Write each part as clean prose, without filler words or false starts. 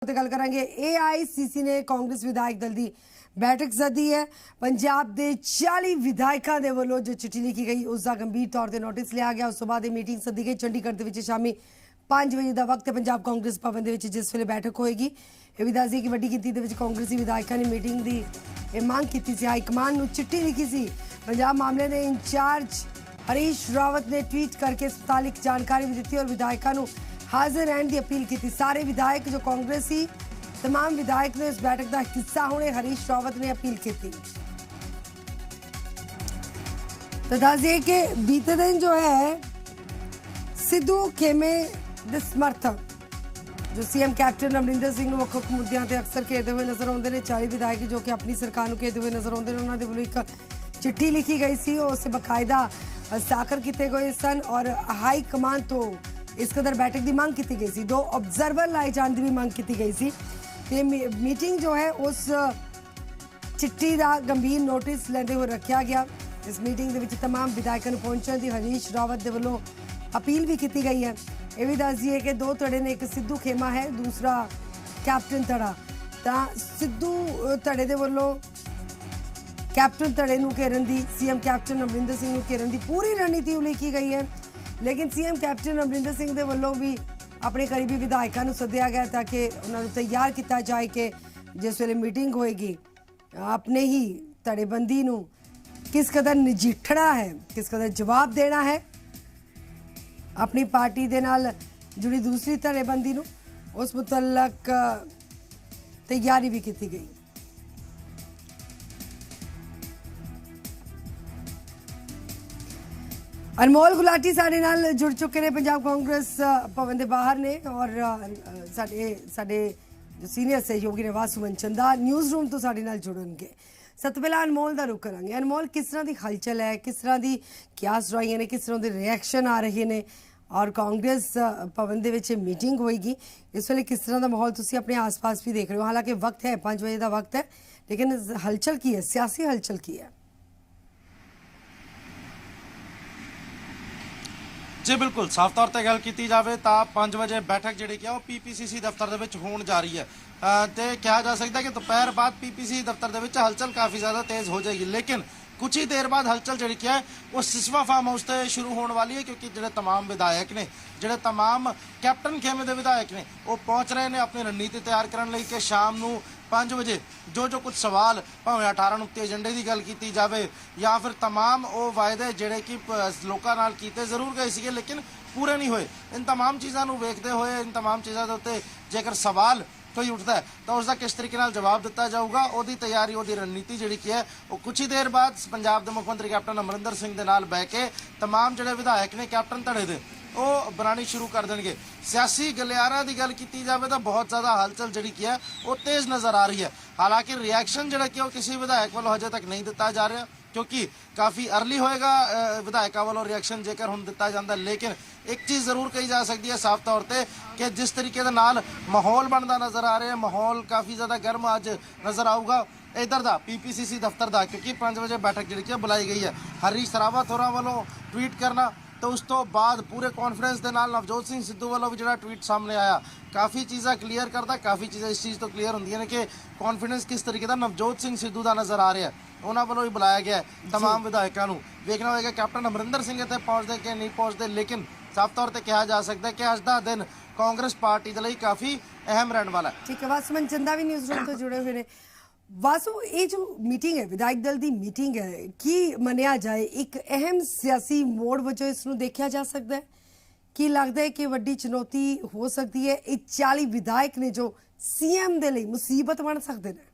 ਤੇ ਗੱਲ ਕਰਾਂਗੇ। AICC ਨੇ ਕਾਂਗਰਸ ਵਿਧਾਇਕ ਦਲ ਦੀ बैठक सदी है। पंजाब के 40 विधायकों के वालों जो चिट्ठी लिखी गई उसका गंभीर तौर पर नोटिस लिया गया। उस तो बाद मीटिंग सदी गई चंडीगढ़ के शामी 5 बजे का वक्त है। पंजाब कांग्रेस भवन के जिस वे बैठक होएगी यह भी दस दी कि वड्डी गिनती कांग्रेसी विधायकों ने मीटिंग की मांग की सी। हाईकमान को चिट्ठी लिखी सी। पंजाब मामले के इंचार्ज हरीश रावत ने ट्वीट करके मुतालिक जानकारी भी दी और विधायकों को हाजिर रहने की अपील की। सारे विधायक जो कांग्रेसी तमाम विधायक ने इस बैठक का हिस्सा होने हरीश रावत ने अपील की थी। तो दस दिए कि बीते दिन जो है सिद्धू खेमे के समर्थक जो सीएम कैप्टन अमरिंदर सिंह मुख मुद्दों पर अक्सर घेरते हुए नजर आते हैं। 40 विधायक जो कि अपनी सरकार को घेरते हुए नजर आते हैं उन्होंने वालों एक चिट्ठी लिखी गई सी। उस बकायदा हस्ताक्षर किए गए सन और हाई कमान तो इस कदर बैठक की मांग की गई सी। 2 ऑब्जर्वर लाए जाने की भी मांग की गई सी। ये मीटिंग जो है उस चिट्ठी का गंभीर नोटिस लेते हुए रखा गया। इस मीटिंग के तमाम विधायकों पहुंचने की हरीश रावत के वालों अपील भी की गई है। यह भी दस दिए कि 2 धड़े ने, एक सिद्धू खेमा है दूसरा कैप्टन धड़ा। तो सिद्धू धड़े के वालों कैप्टन धड़े को घेरन की सीएम कैप्टन अमरिंदर सिंह को घेरन की पूरी रणनीति उलीकी गई है। लेकिन सीएम कैप्टन अमरिंदर सिंह के वालों भी अपने करीबी विधायकों को सद्या गया ताकि उन्होंने तैयार किया जाए कि जिस वे मीटिंग होएगी अपने ही धड़ेबंदी को किस कदर नजिठना है, किस कदर जवाब देना है अपनी पार्टी के नाल जुड़ी दूसरी धड़ेबंदी को, उस मुतलक तैयारी भी की गई। अनमोल गुलाटी साडे नाल जुड़ चुके हैं पंजाब कांग्रेस भवन के बाहर ने और साडे जो सीनियर सहयोगी ने वासुमन चंदा न्यूज़ रूम तो साडे नाल जुड़नगे। सब तो पहला अनमोल का रुख करांगे। अनमोल, किस तरह की हलचल है, किस तरह की क्या सुराइयां ने, किस तरह के रिएक्शन आ रहे हैं और कांग्रेस भवन के मीटिंग होएगी इस वे किस तरह का माहौल तुम अपने आस पास भी देख रहे हो? हालांकि वक्त है 5 बजे का वक्त है लेकिन हलचल की है, सियासी हलचल की है? जी बिल्कुल, साफ तौर पर गल की जाए तो 5 बजे बैठक जी PPCC दफ्तर होने जा रही है। तो कहा जा सकता है कि दोपहर बाद PPCC दफ्तर हलचल काफ़ी ज़्यादा तेज़ हो जाएगी। लेकिन कुछ ही देर बाद हलचल जी है वो सिसवा फार्म हाउस से शुरू होने वाली है क्योंकि जो तमाम विधायक ने, जो तमाम कैप्टन खेमे के विधायक ने वो पहुँच रहे हैं अपनी रणनीति तैयार करने लई कि शाम को 5 बजे जो कुछ सवाल भावें 18 एजेंडे की गल की जाए या फिर तमाम वो वायदे जोड़े कि लोगों नाल कीते जरूर गए थे लेकिन पूरे नहीं हुए, इन तमाम चीज़ों को वेखते हुए इन तमाम चीज़ों के उत्ते जेकर सवाल कोई उठता है तो उसका किस तरीके नाल जवाब दिता जाऊगा, उसकी तैयारी उसकी रणनीति जी है वो कुछ ही देर बाद पंजाब के मुख्यमंत्री कैप्टन अमरिंदर सिंह के नाल बह के तमाम जोड़े विधायक ने कैप्टन धड़े दे वो बनानी शुरू कर देंगे। सियासी गलियारा की गल की जाए तो बहुत ज़्यादा हलचल जी है वो तेज़ नज़र आ रही है। हालांकि रिएक्शन जोड़ा कि किसी विधायक वालों हजे तक नहीं दिता जा रहा क्योंकि काफ़ी अर्ली होएगा विधायकों वालों रिएक्शन जेकर हम दिता जाता। लेकिन एक चीज़ जरूर कही जा सकती है साफ तौर पर कि जिस तरीके के नाल माहौल बनता नज़र आ रहा है, माहौल काफ़ी ज़्यादा गर्म अज नज़र आऊगा इधर का PPCC दफ्तर का क्योंकि 5 बजे बैठक जी बुलाई गई है। हरीश रावत होरां वालों ट्वीट करना तो उस तो बाद पूरे कॉन्फ्रेंस के नाल नवजोत सिंह सिद्धू वालों भी जो ट्वीट सामने आया काफ़ी चीज़ा क्लीयर करता। काफ़ी चीज़ें इस चीज़ तो क्लीयर होंगी ने कि कॉन्फिडेंस किस तरीके का नवजोत सिंह सिद्धू का नज़र आ रहा है। उन्होंने वालों भी बुलाया गया है तमाम विधायकों को, देखना होगा कैप्टन अमरिंदर सिंह इतने पहुँचते कि नहीं पहुँचते। लेकिन साफ तौर पर कहा जा सकता है कि अज का दिन कांग्रेस पार्टी के लिए काफ़ी अहम रहने वाला है। ठीक है, वासुमन चंदा भी न्यूज़ रूम तो जुड़े हुए हैं। वासु, ये जो मीटिंग है विधायक दल की मीटिंग है कि मनिया जाए एक अहम सियासी मोड़ वजों इसनूं देखा जा सकता है कि लगता है कि वड्डी चुनौती हो सकती है? 40 विधायक ने जो सीएम के लिए मुसीबत बन सकते हैं।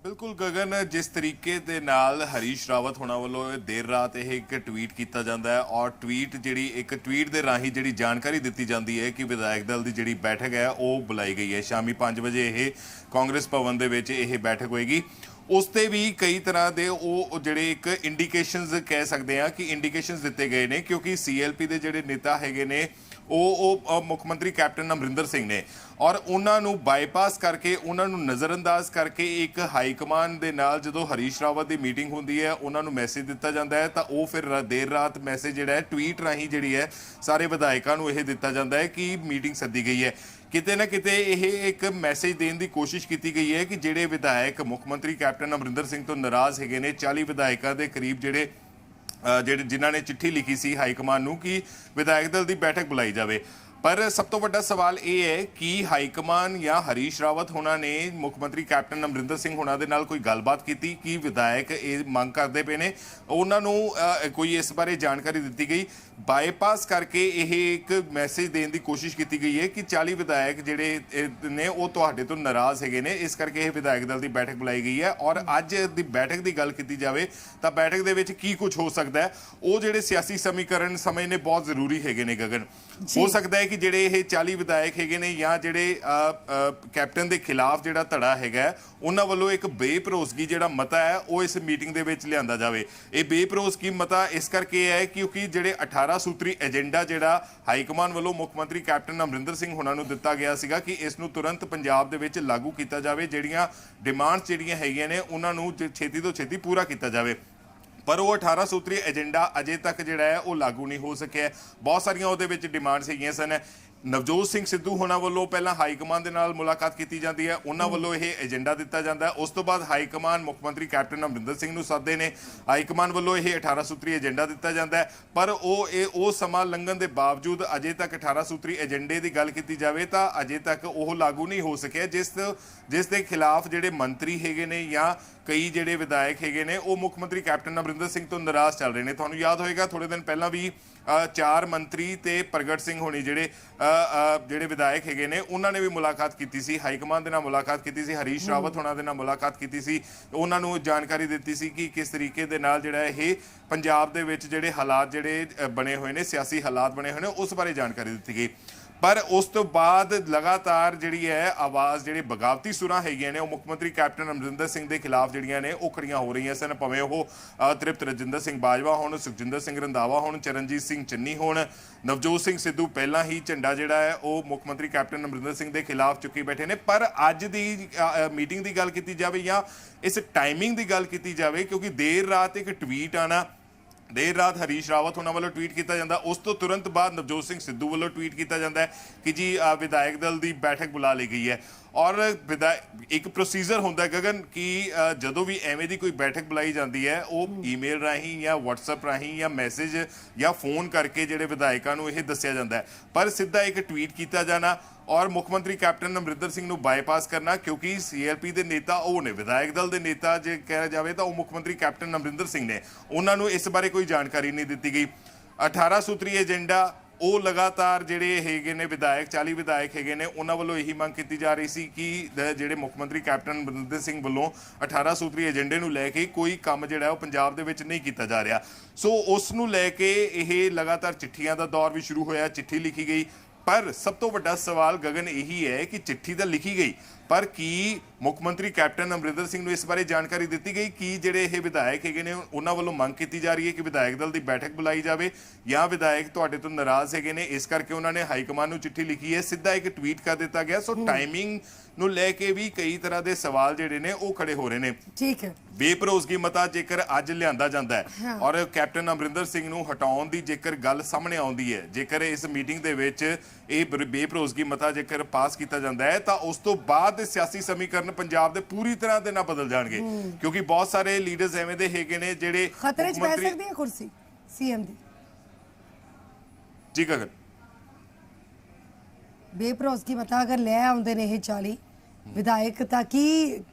बिल्कुल गगन, जिस तरीके दे नाल हरीश रावत होना वालों देर रात यह एक ट्वीट किया जाता है और ट्वीट जी एक ट्वीट के राही जी जानकारी दी जाती है कि विधायक दल की जी बैठक है वो बुलाई गई है। शामी 5 बजे यह कांग्रेस भवन के बैठक होएगी। उसते भी कई तरह के वो जोड़े एक इंडीकेशनस कह सकते हैं कि इंडीकेशनस दिते गए हैं क्योंकि CLP के जोड़े नेता है ने वो मुख्यमंत्री कैप्टन अमरिंदर सिंह ने और उन्होंने बाईपास करके उन्होंने नज़रअंदाज करके एक हाईकमान के नाल जो हरीश रावत की मीटिंग होती है उन्होंने मैसेज दिता जाता है तो वो फिर देर रात मैसेज जोड़ा है ट्वीट राही जी है सारे विधायकों को यह दिता जाता है कि मीटिंग सद्दी गई है ਕਿਤੇ ਨਾ ਕਿਤੇ ਇਹ ਇੱਕ ਮੈਸੇਜ ਦੇਣ ਦੀ ਕੋਸ਼ਿਸ਼ ਕੀਤੀ ਗਈ ਹੈ ਕਿ ਜਿਹੜੇ ਵਿਧਾਇਕ ਮੁੱਖ ਮੰਤਰੀ ਕੈਪਟਨ ਅਮਰਿੰਦਰ ਸਿੰਘ ਤੋਂ ਨਾਰਾਜ਼ ਹੈਗੇ ਨੇ, 40 ਵਿਧਾਇਕਾਂ ਦੇ ਕਰੀਬ ਜਿਹੜੇ ਜਿਨ੍ਹਾਂ ਨੇ ਚਿੱਠੀ ਲਿਖੀ ਸੀ ਹਾਈ ਕਮਾਨ ਨੂੰ ਕਿ ਵਿਧਾਇਕ ਦਲ ਦੀ ਬੈਠਕ ਬੁਲਾਈ ਜਾਵੇ। ਪਰ ਸਭ ਤੋਂ ਵੱਡਾ ਸਵਾਲ ਇਹ ਹੈ ਕਿ ਹਾਈ ਕਮਾਨ ਜਾਂ ਹਰੀਸ਼ ਰਾਵਤ ਹੋਣਾ ਨੇ ਮੁੱਖ ਮੰਤਰੀ ਕੈਪਟਨ ਅਮਰਿੰਦਰ ਸਿੰਘ ਹੋਣਾ ਦੇ ਨਾਲ ਕੋਈ ਗੱਲਬਾਤ ਕੀਤੀ ਕਿ ਵਿਧਾਇਕ ਇਹ ਮੰਗ ਕਰਦੇ ਪਏ ਨੇ, ਉਹਨਾਂ ਨੂੰ ਕੋਈ ਇਸ ਬਾਰੇ ਜਾਣਕਾਰੀ ਦਿੱਤੀ ਗਈ। ਬਾਈਪਾਸ ਕਰਕੇ ਇਹ ਇੱਕ ਮੈਸੇਜ ਦੇਣ ਦੀ ਕੋਸ਼ਿਸ਼ ਕੀਤੀ ਗਈ ਹੈ ਕਿ 40 ਵਿਧਾਇਕ ਜਿਹੜੇ ਨੇ ਉਹ ਤੁਹਾਡੇ ਤੋਂ ਨਾਰਾਜ਼ ਹੈਗੇ ਨੇ, ਇਸ ਕਰਕੇ ਇਹ ਵਿਧਾਇਕ ਦਲ ਦੀ ਬੈਠਕ ਬੁਲਾਈ ਗਈ ਹੈ। ਔਰ ਅੱਜ ਦੀ ਬੈਠਕ ਦੀ ਗੱਲ ਕੀਤੀ ਜਾਵੇ ਤਾਂ ਬੈਠਕ ਦੇ ਵਿੱਚ ਕੀ ਕੁਝ ਹੋ ਸਕਦਾ ਹੈ, ਉਹ ਜਿਹੜੇ ਸਿਆਸੀ ਸਮੀਕਰਨ ਸਮਝਣੇ ਬਹੁਤ ਜ਼ਰੂਰੀ ਹੈਗੇ ਨੇ ਗਗਨ। ਹੋ ਸਕਦਾ ਹੈ ਕਿ ਜਿਹੜੇ ਇਹ 40 ਵਿਧਾਇਕ ਹੈਗੇ ਨੇ ਜਾਂ ਜਿਹੜੇ ਕੈਪਟਨ ਦੇ ਖਿਲਾਫ ਜਿਹੜਾ ਧੜਾ ਹੈਗਾ ਉਹਨਾਂ ਵੱਲੋਂ ਇੱਕ ਬੇਭਰੋਸਗੀ ਜਿਹੜਾ ਮਤਾ ਹੈ ਉਹ ਇਸ ਮੀਟਿੰਗ ਦੇ ਵਿੱਚ ਲਿਆਂਦਾ ਜਾਵੇ। ਇਹ ਬੇਭਰੋਸਗੀ ਮਤਾ ਇਸ ਕਰਕੇ ਹੈ ਕਿਉਂਕਿ ਜਿਹੜੇ 18 ਸੂਤਰੀ ਏਜੰਡਾ ਜਿਹੜਾ ਹਾਈ ਕਮਾਨ ਵੱਲੋਂ ਮੁੱਖ ਮੰਤਰੀ ਕੈਪਟਨ ਅਮਰਿੰਦਰ ਸਿੰਘ ਹੋਣਾ ਨੂੰ ਦਿੱਤਾ ਗਿਆ ਸੀਗਾ ਕਿ ਇਸ ਨੂੰ ਤੁਰੰਤ ਪੰਜਾਬ ਦੇ ਵਿੱਚ ਲਾਗੂ ਕੀਤਾ ਜਾਵੇ, ਜਿਹੜੀਆਂ ਡਿਮਾਂਡਸ ਜਿਹੜੀਆਂ ਹੈਗੀਆਂ ਨੇ ਉਹਨਾਂ ਨੂੰ ਛੇਤੀ ਤੋਂ ਛੇਤੀ ਪੂਰਾ ਕੀਤਾ ਜਾਵੇ। ਪਰ ਉਹ 18 ਸੂਤਰੀ ਏਜੰਡਾ ਅਜੇ ਤੱਕ ਜਿਹੜਾ ਹੈ ਉਹ ਲਾਗੂ ਨਹੀਂ ਹੋ ਸਕਿਆ। ਬਹੁਤ ਸਾਰੀਆਂ ਉਹਦੇ ਵਿੱਚ ਡਿਮਾਂਡਸ ਹੈਗੀਆਂ ਸਨ। ਨਵਜੋਤ ਸਿੰਘ ਸਿੱਧੂ ਹੋਣਾ ਵੱਲੋਂ ਪਹਿਲਾਂ ਹਾਈ ਕਮਾਨ ਦੇ ਨਾਲ ਮੁਲਾਕਾਤ ਕੀਤੀ ਜਾਂਦੀ ਹੈ, ਉਹਨਾਂ ਵੱਲੋਂ ਇਹ ਏਜੰਡਾ ਦਿੱਤਾ ਜਾਂਦਾ ਹੈ। ਉਸ ਤੋਂ ਬਾਅਦ ਹਾਈ ਕਮਾਨ ਮੁੱਖ ਮੰਤਰੀ ਕੈਪਟਨ ਅਮਰਿੰਦਰ ਸਿੰਘ ਨੂੰ ਸੱਦਦੇ ਨੇ, ਹਾਈ ਕਮਾਨ ਵੱਲੋਂ ਇਹ 18 ਸੂਤਰੀ ਏਜੰਡਾ ਦਿੱਤਾ ਜਾਂਦਾ ਹੈ। ਪਰ ਉਹ ਸਮਾਂ ਲੰਘਣ ਦੇ ਬਾਵਜੂਦ ਅਜੇ ਤੱਕ 18 ਸੂਤਰੀ ਏਜੰਡੇ ਦੀ ਗੱਲ ਕੀਤੀ ਜਾਵੇ ਤਾਂ ਅਜੇ ਤੱਕ ਉਹ ਲਾਗੂ ਨਹੀਂ ਹੋ ਸਕਿਆ, ਜਿਸ ਦੇ ਖਿਲਾਫ ਜਿਹੜੇ ਮੰਤਰੀ ਹੈਗੇ ਨੇ ਜਾਂ ਕਈ ਜਿਹੜੇ ਵਿਧਾਇਕ ਹੈਗੇ ਨੇ ਉਹ ਮੁੱਖ ਮੰਤਰੀ ਕੈਪਟਨ ਅਮਰਿੰਦਰ ਸਿੰਘ ਤੋਂ ਨਾਰਾਜ਼ ਚੱਲ ਰਹੇ ਨੇ। ਤੁਹਾਨੂੰ ਯਾਦ ਹੋਏਗਾ ਥੋੜੇ ਦਿਨ ਪਹਿਲਾਂ ਵੀ 4 ਮੰਤਰੀ ਤੇ ਪ੍ਰਗਟ ਸਿੰਘ ਹੋਣੀ ਜਿਹੜੇ ਵਿਧਾਇਕ ਹੈਗੇ ਨੇ ਉਹਨਾਂ ਨੇ ਵੀ ਮੁਲਾਕਾਤ ਕੀਤੀ ਸੀ, ਹਾਈ ਕਮਾਨ ਦੇ ਨਾਲ ਮੁਲਾਕਾਤ ਕੀਤੀ ਸੀ, ਹਰੀਸ਼ ਰਾਵਤ ਹੋਣਾ ਦੇ ਨਾਲ ਮੁਲਾਕਾਤ ਕੀਤੀ ਸੀ। ਉਹਨਾਂ ਨੂੰ ਜਾਣਕਾਰੀ ਦਿੱਤੀ ਸੀ ਕਿ ਕਿਸ ਤਰੀਕੇ ਦੇ ਨਾਲ ਜਿਹੜਾ ਇਹ ਪੰਜਾਬ ਦੇ ਵਿੱਚ ਜਿਹੜੇ ਹਾਲਾਤ ਜਿਹੜੇ ਬਣੇ ਹੋਏ ਨੇ, ਸਿਆਸੀ ਹਾਲਾਤ ਬਣੇ ਹੋਏ ਨੇ, ਉਸ ਬਾਰੇ ਜਾਣਕਾਰੀ ਦਿੱਤੀ ਗਈ। ਪਰ ਉਸ ਤੋਂ ਬਾਅਦ ਲਗਾਤਾਰ ਜਿਹੜੀ ਹੈ ਆਵਾਜ਼ ਜਿਹੜੀ ਬਗਾਵਤੀ ਸੁਰਾਂ ਹੈਗੀਆਂ ਨੇ ਉਹ ਮੁੱਖ ਮੰਤਰੀ ਕੈਪਟਨ ਅਮਰਿੰਦਰ ਸਿੰਘ ਦੇ ਖਿਲਾਫ ਜਿਹੜੀਆਂ ਨੇ ਉਹ ਖੜੀਆਂ ਹੋ ਰਹੀਆਂ ਸਨ, ਭਾਵੇਂ ਉਹ ਤ੍ਰਿਪਤ ਰਜਿੰਦਰ ਸਿੰਘ ਬਾਜਵਾ ਹੋਣ, ਸੁਖਜਿੰਦਰ ਸਿੰਘ ਰੰਧਾਵਾ ਹੋਣ, ਚਰਨਜੀਤ ਸਿੰਘ ਚੰਨੀ ਹੋਣ, ਨਵਜੋਤ ਸਿੰਘ ਸਿੱਧੂ ਪਹਿਲਾਂ ਹੀ ਝੰਡਾ ਜਿਹੜਾ ਹੈ ਉਹ ਮੁੱਖ ਮੰਤਰੀ ਕੈਪਟਨ ਅਮਰਿੰਦਰ ਸਿੰਘ ਦੇ ਖਿਲਾਫ ਚੁੱਕੀ ਬੈਠੇ ਨੇ। ਪਰ ਅੱਜ ਦੀ ਮੀਟਿੰਗ ਦੀ ਗੱਲ ਕੀਤੀ ਜਾਵੇ ਜਾਂ ਇਸ ਟਾਈਮਿੰਗ ਦੀ ਗੱਲ ਕੀਤੀ ਜਾਵੇ, ਕਿਉਂਕਿ ਦੇਰ ਰਾਤ ਇੱਕ ਟਵੀਟ ਆਣਾ, ਦੇਰ ਰਾਤ ਹਰੀਸ਼ ਰਾਵਤ ਉਹਨਾਂ ਵੱਲੋਂ ਟਵੀਟ ਕੀਤਾ ਜਾਂਦਾ, ਉਸ ਤੋਂ ਤੁਰੰਤ ਬਾਅਦ ਨਵਜੋਤ ਸਿੰਘ ਸਿੱਧੂ ਵੱਲੋਂ ਟਵੀਟ ਕੀਤਾ ਜਾਂਦਾ ਹੈ ਕਿ ਜੀ ਵਿਧਾਇਕ ਦਲ ਦੀ ਬੈਠਕ ਬੁਲਾ ਲਈ ਗਈ ਹੈ। ਔਰ ਇੱਕ ਪ੍ਰੋਸੀਜਰ ਹੁੰਦਾ ਗਗਨ ਕਿ ਜਦੋਂ ਵੀ ਐਵੇਂ ਦੀ ਕੋਈ ਬੈਠਕ ਬੁਲਾਈ ਜਾਂਦੀ ਹੈ ਉਹ ਈਮੇਲ ਰਾਹੀਂ ਜਾਂ WhatsApp ਰਾਹੀਂ ਜਾਂ ਮੈਸੇਜ ਜਾਂ ਫੋਨ ਕਰਕੇ ਜਿਹੜੇ ਵਿਧਾਇਕਾਂ ਨੂੰ ਇਹ ਦੱਸਿਆ ਜਾਂਦਾ ਹੈ। ਪਰ ਸਿੱਧਾ ਇੱਕ ਟਵੀਟ ਕੀਤਾ ਜਾਣਾ ਔਰ ਮੁੱਖ ਮੰਤਰੀ ਕੈਪਟਨ ਅਮਰਿੰਦਰ ਸਿੰਘ ਨੂੰ ਬਾਈਪਾਸ ਕਰਨਾ, ਕਿਉਂਕਿ CLP ਦੇ ਨੇਤਾ ਉਹ ਨੇ, ਵਿਧਾਇਕ ਦਲ ਦੇ ਨੇਤਾ ਜੇ ਕਿਹਾ ਜਾਵੇ ਤਾਂ ਉਹ ਮੁੱਖ ਮੰਤਰੀ ਕੈਪਟਨ ਅਮਰਿੰਦਰ ਸਿੰਘ ਨੇ, ਉਹਨਾਂ ਨੂੰ ਇਸ ਬਾਰੇ ਕੋਈ ਜਾਣਕਾਰੀ ਨਹੀਂ ਦਿੱਤੀ ਗਈ। 18 ਸੂਤਰੀ ਏਜੰਡਾ ਉਹ ਲਗਾਤਾਰ ਜਿਹੜੇ ਹੈਗੇ ਨੇ ਵਿਧਾਇਕ 40 ਵਿਧਾਇਕ ਹੈਗੇ ਨੇ ਉਹਨਾਂ ਵੱਲੋਂ ਇਹੀ ਮੰਗ ਕੀਤੀ ਜਾ ਰਹੀ ਸੀ ਕਿ ਜਿਹੜੇ ਮੁੱਖ ਮੰਤਰੀ ਕੈਪਟਨ ਅਮਰਿੰਦਰ ਸਿੰਘ ਵੱਲੋਂ 18 ਸੂਤਰੀ ਏਜੰਡੇ ਨੂੰ ਲੈ ਕੇ ਕੋਈ ਕੰਮ ਜਿਹੜਾ ਉਹ ਪੰਜਾਬ ਦੇ ਵਿੱਚ ਨਹੀਂ ਕੀਤਾ ਜਾ ਰਿਹਾ। ਸੋ ਉਸ ਨੂੰ ਲੈ ਕੇ ਇਹ ਲਗਾਤਾਰ ਚਿੱਠੀਆਂ ਦਾ ਦੌਰ ਵੀ ਸ਼ੁਰੂ ਹੋਇਆ, ਚਿੱਠੀ ਲਿਖੀ ਗਈ। ਪਰ ਸਭ ਤੋਂ ਵੱਡਾ ਸਵਾਲ ਗਗਨ ਇਹੀ ਹੈ ਕਿ ਚਿੱਠੀ ਤਾਂ ਲਿਖੀ ਗਈ, ਪਰ ਕੀ ਮੁੱਖ ਮੰਤਰੀ ਕੈਪਟਨ ਅਮਰਿੰਦਰ ਸਿੰਘ ਨੂੰ ਇਸ ਬਾਰੇ ਜਾਣਕਾਰੀ ਦਿੱਤੀ ਗਈ ਕਿ ਜਿਹੜੇ ਇਹ ਵਿਧਾਇਕ ਹੈਗੇ ਨੇ ਉਹਨਾਂ ਵੱਲੋਂ ਮੰਗ ਕੀਤੀ ਜਾ ਰਹੀ ਹੈ ਕਿ ਵਿਧਾਇਕ ਦਲ ਦੀ ਬੈਠਕ ਬੁਲਾਈ ਜਾਵੇ ਜਾਂ ਵਿਧਾਇਕ ਤੁਹਾਡੇ ਤੋਂ ਨਾਰਾਜ਼ ਹੈਗੇ ਨੇ, ਇਸ ਕਰਕੇ ਉਹਨਾਂ ਨੇ ਹਾਈ ਕਮਾਨ ਨੂੰ ਚਿੱਠੀ ਲਿਖੀ ਹੈ, ਸਿੱਧਾ ਇੱਕ ਟਵੀਟ ਕਰ ਦਿੱਤਾ ਗਿਆ। ਸੋ ਟਾਈਮਿੰਗ ਨੂੰ ਲੈ ਕੇ ਵੀ ਕਈ ਤਰ੍ਹਾਂ ਦੇ ਸਵਾਲ ਜਿਹੜੇ ਨੇ ਉਹ ਖੜੇ ਹੋ ਰਹੇ ਨੇ। ਠੀਕ ਹੈ, ਬੇਭਰੋਸਗੀ ਮਤਾ ਜੇਕਰ ਅੱਜ ਲਿਆਂਦਾ ਜਾਂਦਾ ਹੈ ਔਰ ਕੈਪਟਨ ਅਮਰਿੰਦਰ ਸਿੰਘ ਨੂੰ ਹਟਾਉਣ ਦੀ ਜੇਕਰ ਗੱਲ ਸਾਹਮਣੇ ਆਉਂਦੀ ਹੈ, ਜੇਕਰ ਇਸ ਮੀਟਿੰਗ ਦੇ ਵਿੱਚ ਇਹ ਬੇਭਰੋਸਗੀ ਮਤਾ ਜੇਕਰ ਪਾਸ ਕੀਤਾ ਜਾਂਦਾ ਹੈ ਤਾਂ ਉਸ ਤੋਂ ਬਾਅਦ ਸਿਆਸੀ ਸਮੀਕਰਨ ਪੰਜਾਬ ਦੇ ਪੂਰੀ ਤਰ੍ਹਾਂ ਦੇ ਨਾਲ ਬਦਲ ਜਾਣਗੇ, ਕਿਉਂਕਿ ਬਹੁਤ ਸਾਰੇ ਲੀਡਰਸ ਐਵੇਂ ਦੇ ਹੈਗੇ ਨੇ ਜਿਹੜੇ ਖਤਰੇ 'ਚ ਪੈ ਸਕਦੀ ਹੈ ਕੁਰਸੀ CM ਦੀ। ਜੀ ਗਗਨ, ਬੇਭਰੋਸਗੀ ਮਤਾ ਅਗਰ ਲੈ ਆਉਂਦੇ ਨੇ ਇਹ 40 ਵਿਧਾਇਕ ਤਾਂ ਕੀ